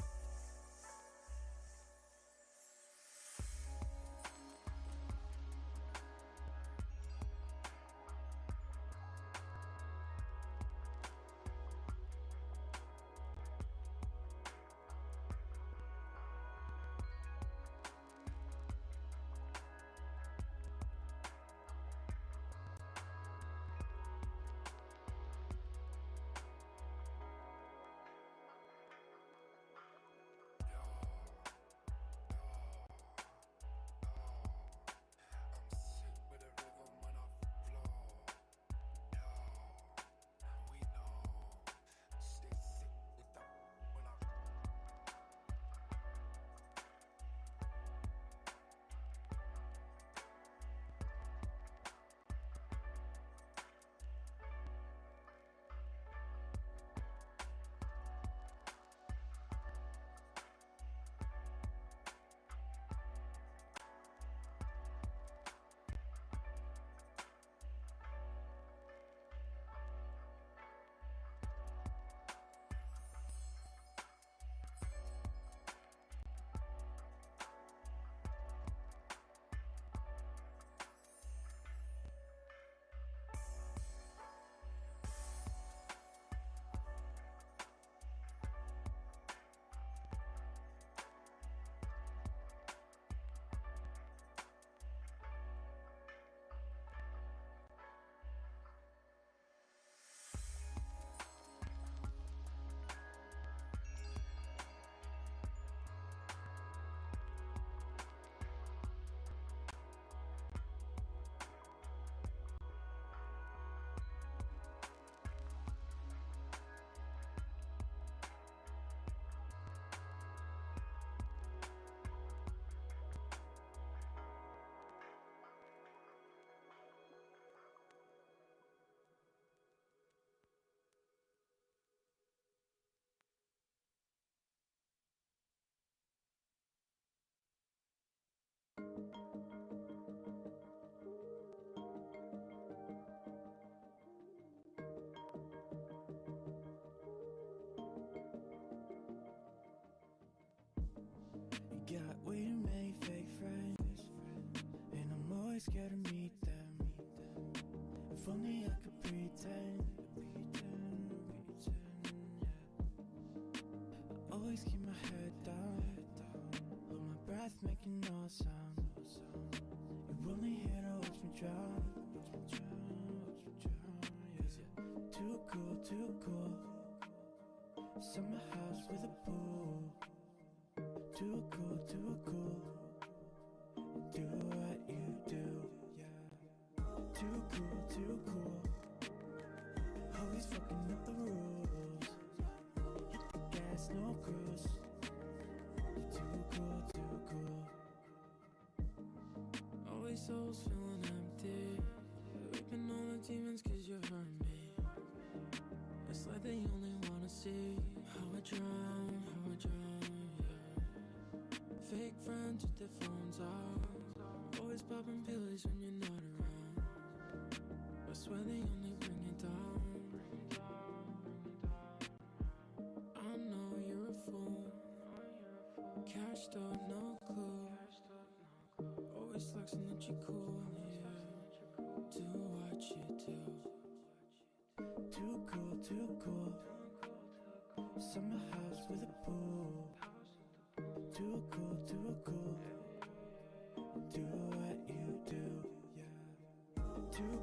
[SPEAKER 15] Got way too many fake friends, and I'm always scared to meet them. If only I could pretend, yeah. I always keep my head down, hold my breath, making no sound. You're only here to watch me drown, yeah. Too cool, summer house with a pool. Too cool, do what you do, yeah. Too cool, always fucking up the rules. Hit the gas, no cruise. You're too cool. Always souls feeling empty, whipping all the demons cause you're hurting me. It's like they only wanna see how I drown, Fake friends with their phones out, always popping pills when you're not around. I swear they only bring you down. I know you're a fool, cashed up, no clue. Always flexing that you're cool, yeah. Do what you do. Too cool, summer house with a pool. Too cool, do what you do, yeah. Too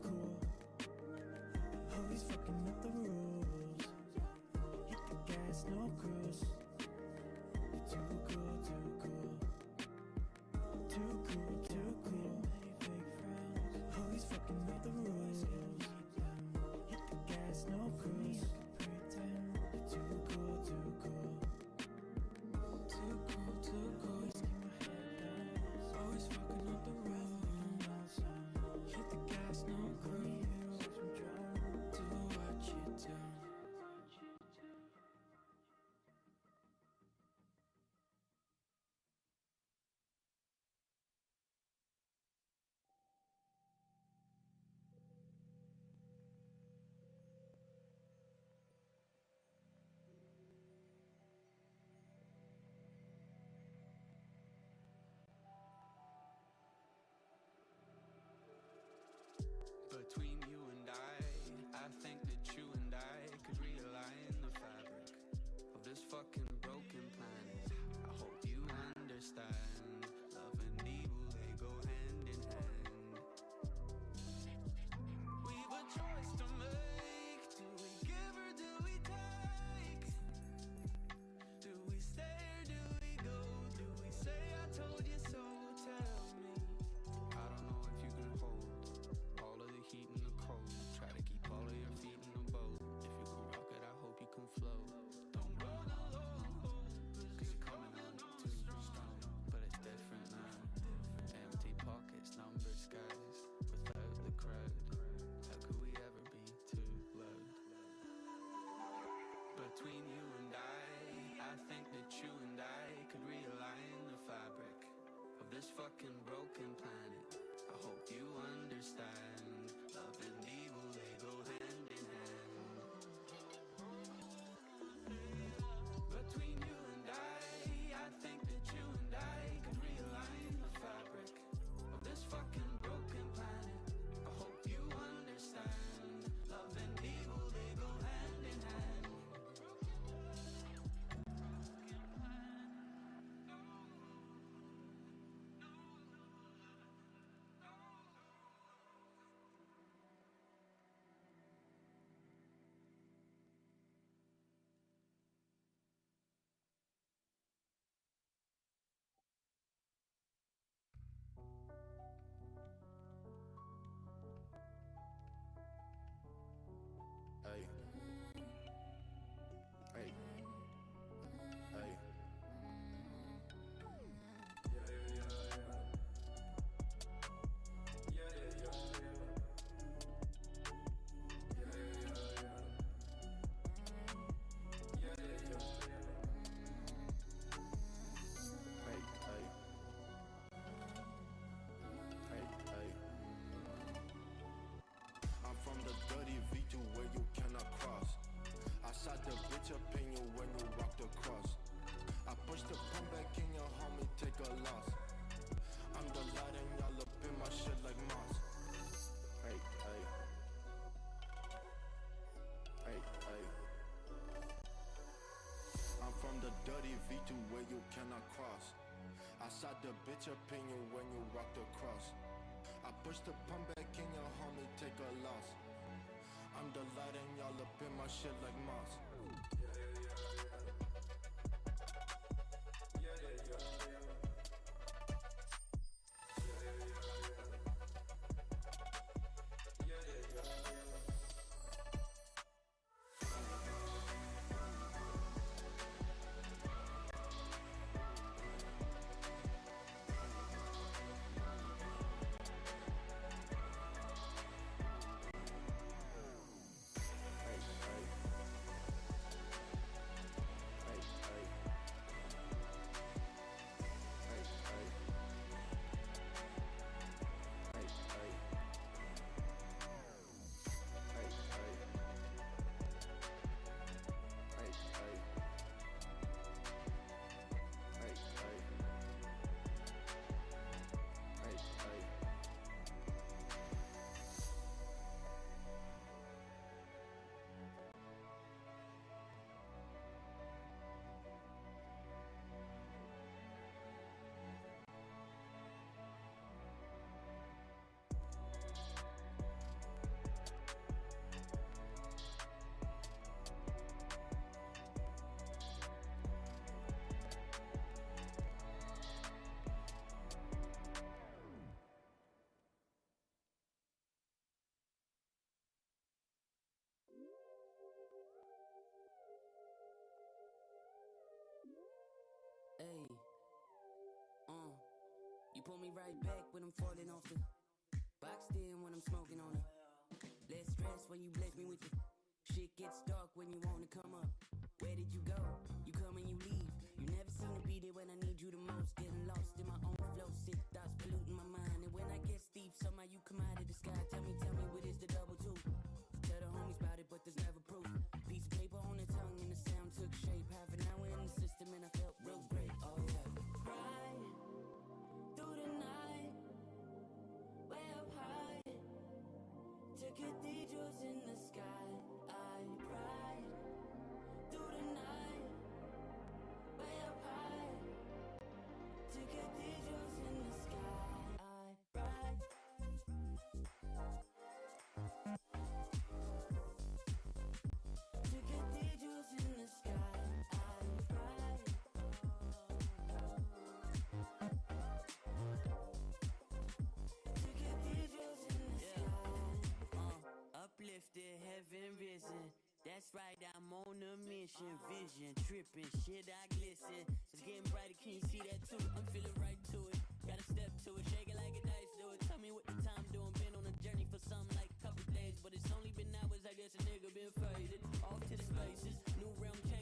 [SPEAKER 15] cool, always fucking up the rules. Hit the gas, no cruise. You're too cool. Too cool, fake friends, always fucking up the rules. Hit the gas, no cruise. Pretend you're too cool. Too cool, always fucking up the rules. Hit the gas, no cruise. Do what you do.
[SPEAKER 1] Between you and I think that you and I could realign the fabric of this fucking broken planet. I hope you understand. Love and evil, they go hand in hand. Between you and I think that you and I could realign the fabric of this fucking broken planet. I hope you understand. Love and evil, they go hand in hand.
[SPEAKER 14] Hey. Hey. Hey. I'm from the dirty V2 where you cannot cross. I shot the bitch up in you when you walked across. I pushed the pump back in your homie, take a loss. I'm the light and y'all up in my shit like moss. Hey, hey. Hey, hey. I'm from the dirty V2 where you cannot cross. I shot the bitch up in you when you walked across. I pushed the pump back in your homie, take a loss. I'm the light and y'all up in my shit like moss.
[SPEAKER 16] Hey, you pull me right back when I'm falling off the box then when I'm smoking on it. Less stress when you bless me with the shit gets dark when you wanna come up. Where did you go? You come and you leave. You never seem to be there when I need you the most. Getting lost in my own flow, sick thoughts polluting my mind. And when I get steep, somehow you come out of the sky. Tell me what is the double two? Tell the homies about it, but there's never proof. Piece of paper on the tongue and the sound took shape. Half an hour in the system and I felt real great. Oh yeah. Cry through the night, way up high, to cathedrals in the sky. I cried through the night, way up high, to cathedrals in the sky. I cried. To cathedrals in the sky. I cried. To cathedrals in the sky. Uplifted, heaven risen. That's right, I'm on a mission. Vision, tripping, shit, I glisten. It's getting brighter, can you see that too? I'm feeling right to it. Gotta step to it, shake it like a dice, do it. Tell me what the time doing. Been on a journey for something like a couple days, but it's only been hours. I guess a nigga been faded. Off to the spaces, new realm change.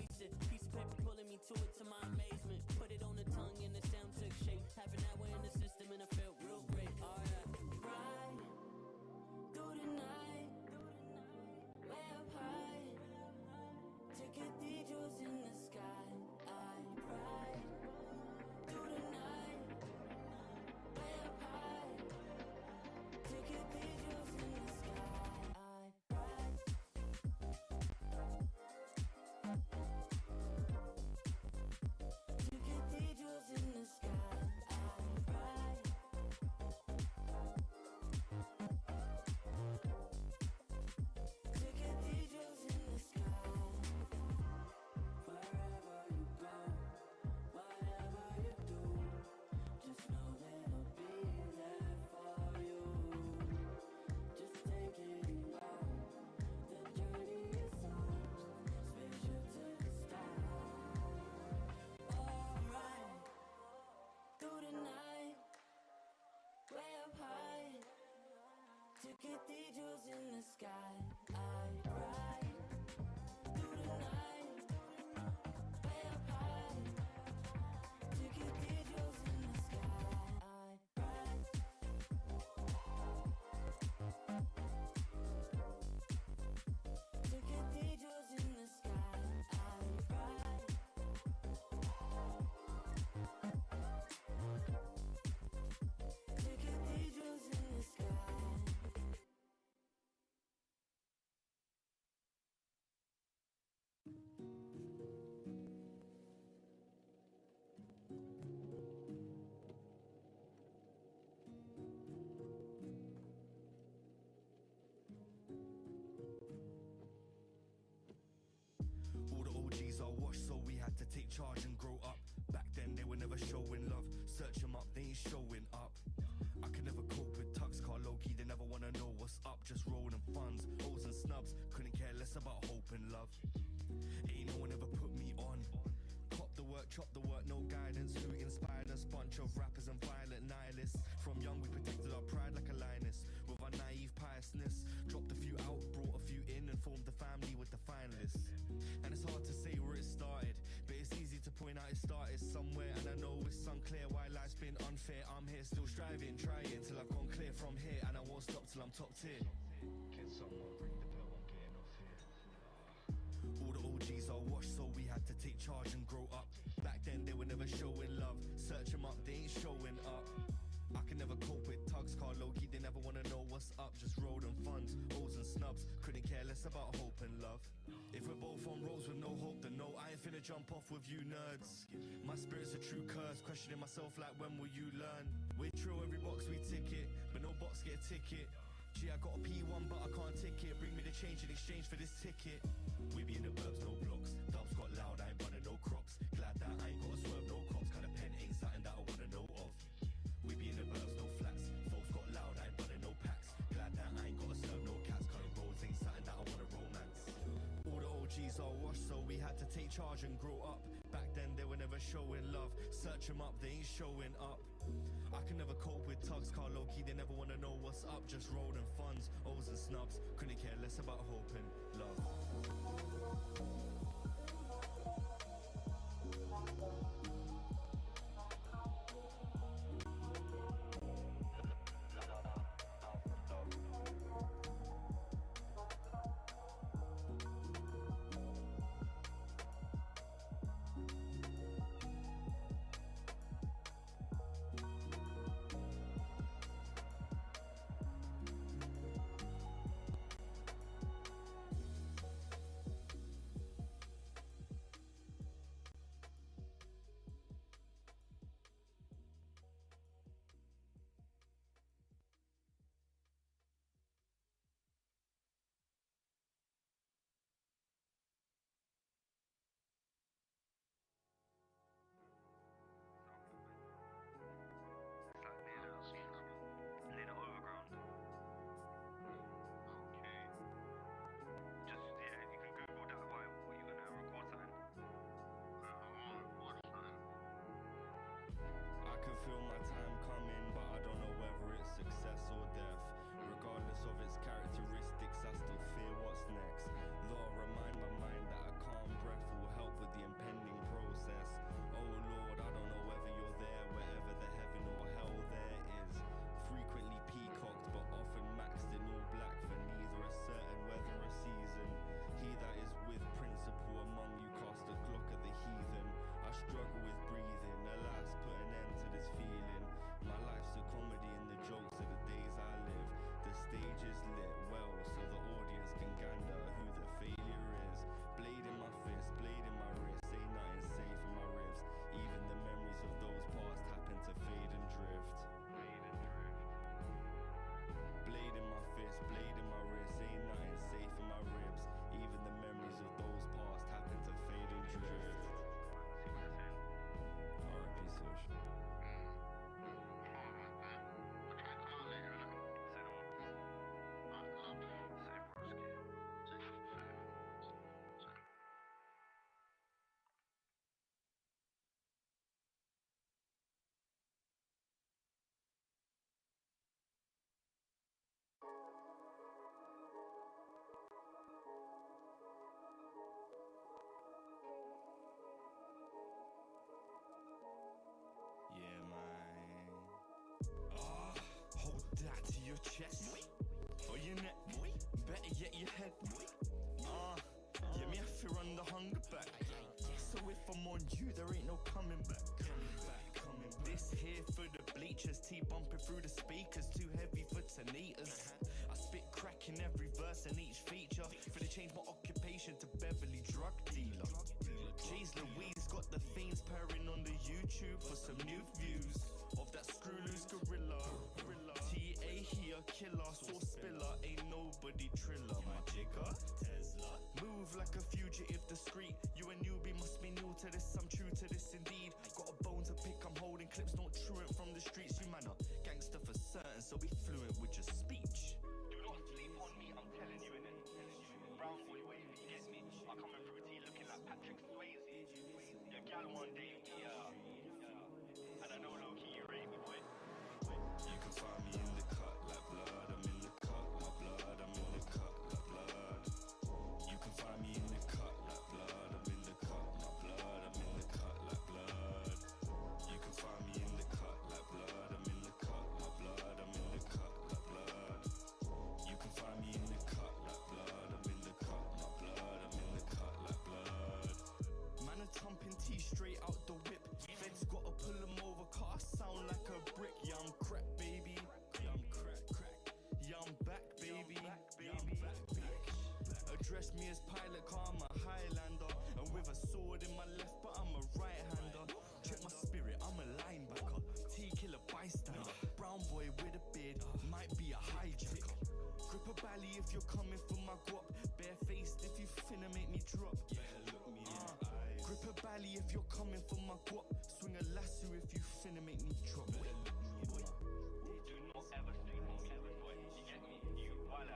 [SPEAKER 6] OGs are washed, so we had to take charge and grow up. Back then they were never showing love. Search them up, they ain't showing up. I could never cope with tucks, car low-key, they never wanna know what's up. Just rolling funds, O's and snubs, couldn't care less about hope and love. Ain't no one ever put me on. Cop the work, chop the work, no guidance. Who inspired us? Bunch of rappers and violent nihilists. From young we protected our pride like a lioness. With our naive piousness, dropped a few out, brought a few in, and formed the family with the finalists. And it's hard to say where it started, but it's easy to point out it started somewhere. And I know it's unclear why life's been unfair. I'm here still striving, trying till I've gone clear from here, and I won't stop till I'm top tier. Can someone ring the bell? I'm getting off here. All the OGs are washed, so we had to take charge and grow up. Back then they were never showing love. Search them up, they ain't showing up. I can never cope with tugs, car low-key, they never wanna know what's up. Just road and funds, O's and snubs, couldn't care less about hope and love. If we're both on roads with no hope, then no, I ain't finna jump off with you nerds. My spirit's a true curse, questioning myself like when will you learn? We're true, every box we tick it, but no box get a ticket. Gee, I got a P1 but I can't tick it. Bring me the change in exchange for this ticket. We be in the burbs, no blocks. Dubs got loud, I ain't running no crops. Glad that I ain't gotta swerve no cops. Kinda pen ain't something that I wanna know of. We be in the burbs, no flats. Folks got loud, I ain't running no packs. Glad that I ain't gotta serve no cats. Current roads ain't something that I wanna romance. All the OGs are washed, so we had to take charge and grow up. Back then they were never showing love. Search them up, they ain't showing up. I can never cope with tugs, car low-key, they never wanna know what's up. Just road and funds, O's and snubs, couldn't care less about hope and love. Feel my time coming, but I don't know whether it's success or death. Regardless of its characteristics, I still fear what's next. Lord, remind my mind that a calm breath will help with the impending process. Oh Lord, I don't know whether you're there, wherever the heaven or hell there is. Frequently peacocked, but often maxed in all black, for neither a certain weather or season. He that is with principle among you cast a glock at the heathen. I struggle with breathing, alas, put an end to this feeling. My life's a comedy and the jokes are the days I live. The stage is lit well, so the audience can gander who the failure is. Blade in my fist, blade in my wrist, say nothing safe in my ribs. Even the memories of those past happen to fade and drift. Blade in my fist, blade in my wrist, say nothing safe in my ribs. Even the memories of those past happen to fade and drift. R.I.P. Sush. Yeah, man. Hold that to your chest or your neck. Better yet, your head. Yeah, me have to run the hunger back. So if I'm on you, there ain't no coming back. This here for the bleachers, T bumping through the speakers, too heavy for tonators. I spit crack in every verse and each feature. Finna change my occupation to Beverly drug dealer. Jeez Louise got the fiends purring on the YouTube for some new views of that screw loose gorilla. TA here killer, sauce spiller, ain't nobody triller. My jigger Tesla, move like a fugitive discreet. You a newbie,
[SPEAKER 17] I come in through tea looking like Patrick Swayze. Your gal one day, I don't know, low-key, you rate me, boy.
[SPEAKER 6] You can find me in the cut like blood. I'm in the cut like blood. I'm in the cut like blood. You can find me in the cut like blood. I'm in the cut like blood. I'm in the cut like blood. You can find me in the cut like blood. I'm in the cut like blood. I'm in the cut like blood. You can find me in the cut like blood. I'm in the cut like blood. I'm in the cut like blood. Man, I'm thumping tea straight out the whip. Feds gotta pull them over, car sound like a brick. Yeah, I'm crack, baby. Yeah, I'm crack. Yeah, I'm back, baby. Yeah, I'm back. Address me as pilot, car I'm a Highlander. And with a sword in my left, but I'm a right-hander. Check my spirit, I'm a linebacker. T-killer bystander. Brown boy with a beard, might be a hijacker. Grip a bally if you're coming for my guap. Barefaced if you finna make me drop. Yeah, look me in the eyes. Grip a bally if you're coming for my guap. Swing a lasso if you finna make me drop.
[SPEAKER 17] Do not ever sleep on me, boy. You get me? You walla.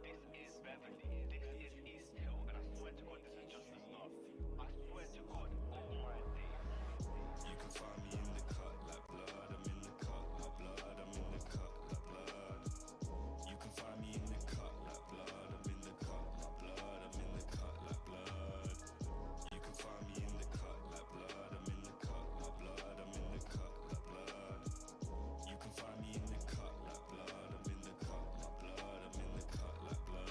[SPEAKER 17] This is Beverly. This is East Hill. And I swear to God, this is just the start. I swear to God, oh my days.
[SPEAKER 6] You can find me in the cut like blood. I'm in the cut like blood. I'm in the cut like blood. You can find me in the cut like blood. I'm in the cut like blood. I'm in the cut like blood. You can find me in the cut like blood. I'm in the cut like blood. I'm in the cut like blood. You can find me in the cut like blood. I'm in the cut like blood. I'm in the cut like blood.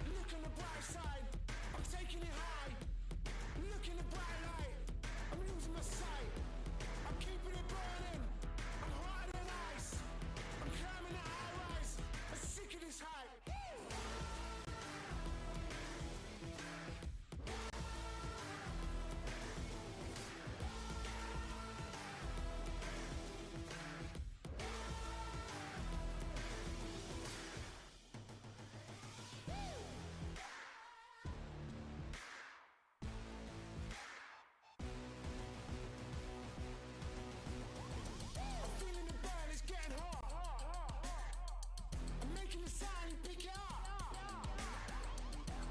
[SPEAKER 14] Look on the bright side, I'm taking it high. Look in the bright light, I'm losing my sight. I'm keeping it burning, I'm hotter than ice. I'm climbing the high rise, I'm sick of this hype. I'm feeling the burn, it's getting hot. I'm making a sign, you pick it up.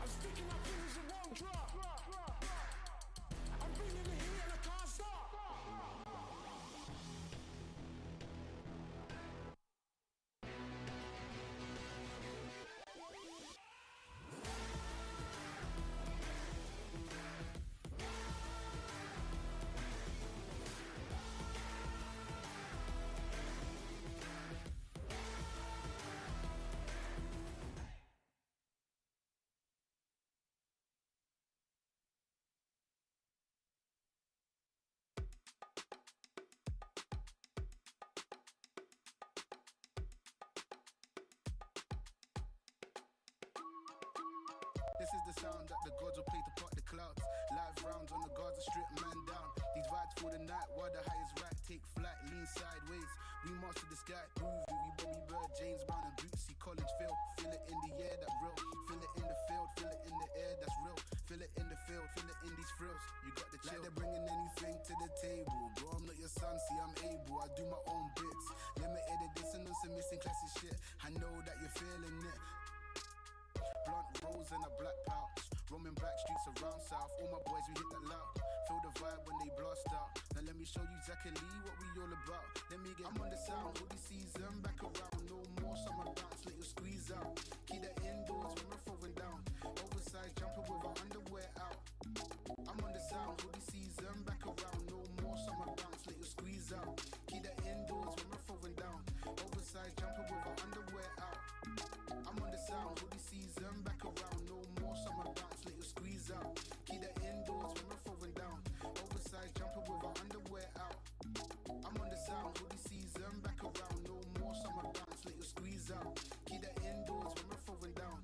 [SPEAKER 14] I'm sticking my fingers, it won't drop. I'm bringing the heat and I can't stop. This is the sound that the gods will play to part the clouds. Live rounds on the Gaza Strip, man down. These vibes for the night, while the high is right, take flight, lean sideways. We master the sky, groovy, we Bobby Bird, James Brown and Bootsy College Phil. Feel it in the air, that real. Feel it in the field, feel it in the air, that's real. Feel it in the field, feel it in these frills. You got the chill. Like they're bringing anything to the table. Bro, I'm not your son, see I'm able. I do my own bits. Limited edition on some missing classic shit. I know that you're feeling it. Blunt rolls and a black pouch. Roaming back streets around south. All my boys, we hit that loud. Feel the vibe when they blast out. Now let me show you exactly what we all about. Let me get I'm on the sound, all the season back around. No more summer bounce, let you squeeze out. Keep the indoors when we're throwing down. Oversized jumper with our underwear out. I'm on the sound, all the season back around. No more summer bounce, let you squeeze out. Keep the indoors when we're throwing down. Oversized jumper with our underwear out. I'm on the sound, all the season back around. No more summer bounce, let you squeeze out. Keep the indoors when we're throwing down. Oversized jumper with our underwear out. I'm on the sound, all the season back around. No more summer bounce, let you squeeze out. Keep the indoors when we're throwing down.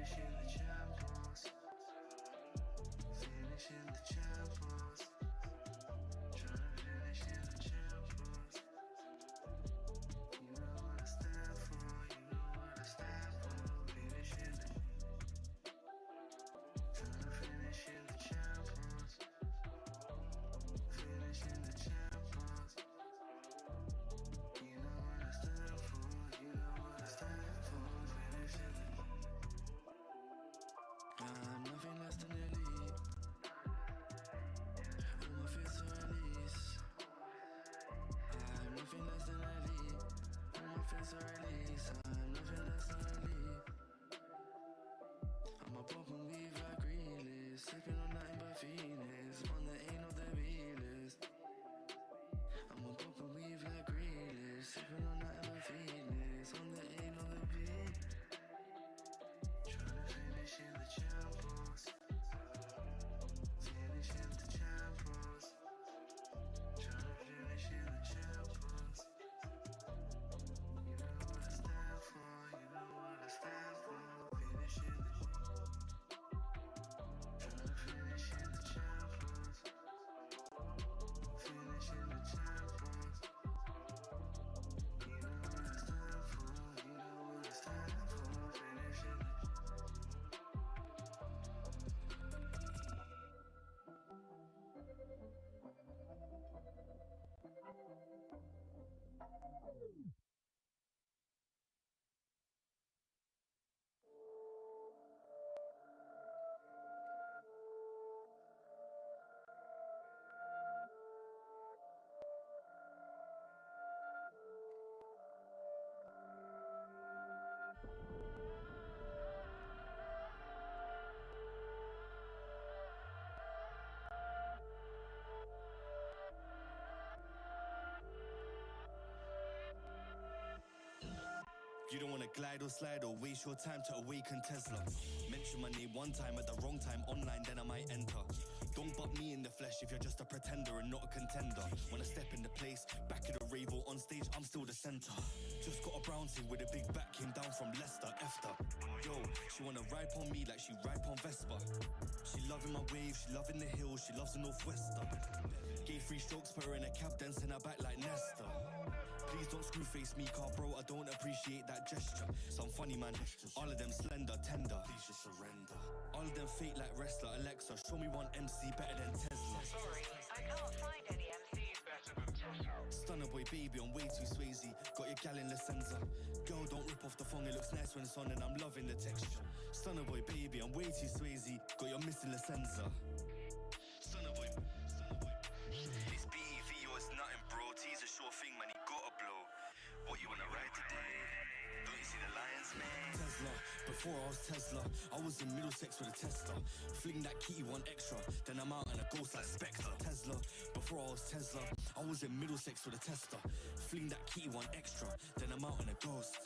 [SPEAKER 15] Finishing the champions. Finishing the champions. Trying to finish in the champions. You know what I stand for. You know what I stand for. Finishing the. Trying to finish in the champions. Finishing the champions. You know what I stand for. You know what I stand for. Finishing the. I'm nothing less than elite. All my fears are release. I'm nothing less than elite. All my fears are release. I'm nothing less than elite. I'm a pop and weave like realist. Sipping on nothing but feelings. One that ain't of the realest. I'm a pop and weave like realist. Sipping on nothing but feelings. One that ain't of the realest. Trying to finish in the champions. Finish in the champions. Trying to finish in the champions. You know what I stand for. You know what I stand for. Finish in the. Trying to finish in the champions. Finish in the champions. You know what I stand for. You know what I stand for. Finish in the.
[SPEAKER 6] You don't wanna glide or slide or waste your time to awaken Tesla. Mention my name one time at the wrong time online, then I might enter. Don't butt me in the flesh if you're just a pretender and not a contender. When I step in the place, back of the rave or on stage, I'm still the center. Just got a brown thing with a big back, came down from Leicester, Efter. Yo, she wanna ride on me like she ride on Vespa. She loving my wave, she loving the hills, she loves the Northwester. Gave 3 strokes, put her in a cab, then sent her back like Nesta. Please don't screw face me, car bro, I don't appreciate that gesture. Some funny man, all of them slender, tender. Please just surrender. All of them fake like wrestler, Alexa, show me one MC better than Tesla.
[SPEAKER 18] Sorry, I can't find any MCs better than Tesla.
[SPEAKER 6] Stunner boy baby, I'm way too Swayze. Got your gal in Licenza. Girl, don't rip off the phone, it looks nice when it's on and I'm loving the texture. Stunner boy baby, I'm way too Swayze. Got your missing Licenza. Stunner boy. This BEV, yo, it's nothing, bro. T's a sure thing, man, he gotta blow. What you wanna ride today? Don't you see the lions, man? Tesla, before I was Tesla, I was in Middlesex with a Tesla. Fling that kitty one extra, then I'm out and a ghost like Spectre. Tesla, before I was Tesla, I was in Middlesex with a Tesla. Fling that kitty one extra, then I'm out and a ghost.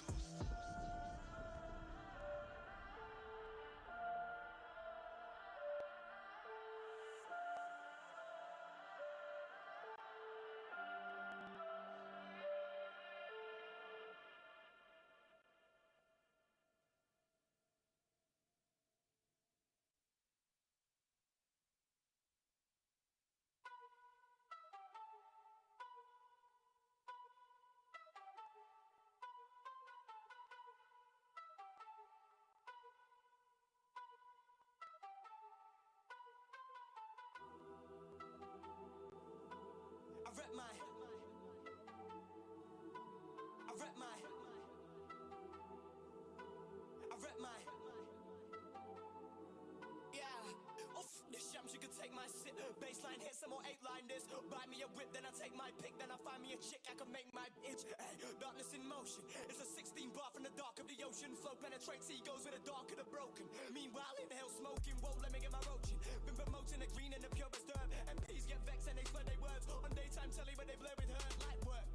[SPEAKER 1] Baseline hit some more 8-line this. Buy me a whip, then I take my pick. Then I find me a chick, I can make my itch. Ay, darkness in motion. It's a 16 bar from the dark of the ocean. Flow penetrates egos with the dark of the broken. Meanwhile, inhale smoking, won't let me get my roaching. Been promoting the green and the purest herb. MPs get vexed and they swear they words. On daytime telly, but they blur with her light work.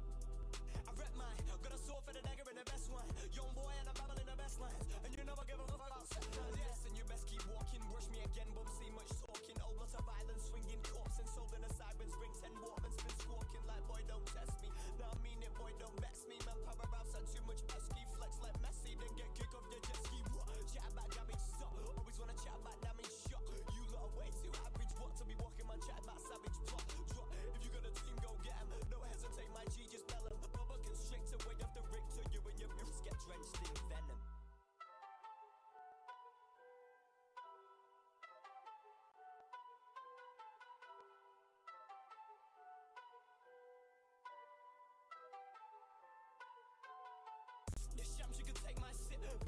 [SPEAKER 1] I rep mine, got a sword for the dagger and the best one. Young boy and I'm babbling the best lines. And you never give a fuck about sex lines. Yes, and you best keep walking. Brush me again, but see much talking. Old lot of violence, swinging corpse and sold in the sirens. Bring 10 Watermans, been squawking like boy don't test me. Now I mean it, boy don't vex me. Man, power outside too much pesky. Flex like Messi, then get kick off the jet ski. Chat about garbage, so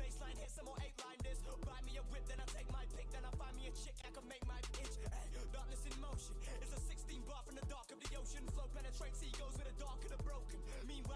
[SPEAKER 1] baseline hit, some more 8-line this. Buy me a whip, then I take my pick, then I find me a chick I can make my itch. Ay, darkness in motion. It's a 16 bar from the dark of the ocean. Flow penetrates egos with the dark and the broken. Meanwhile,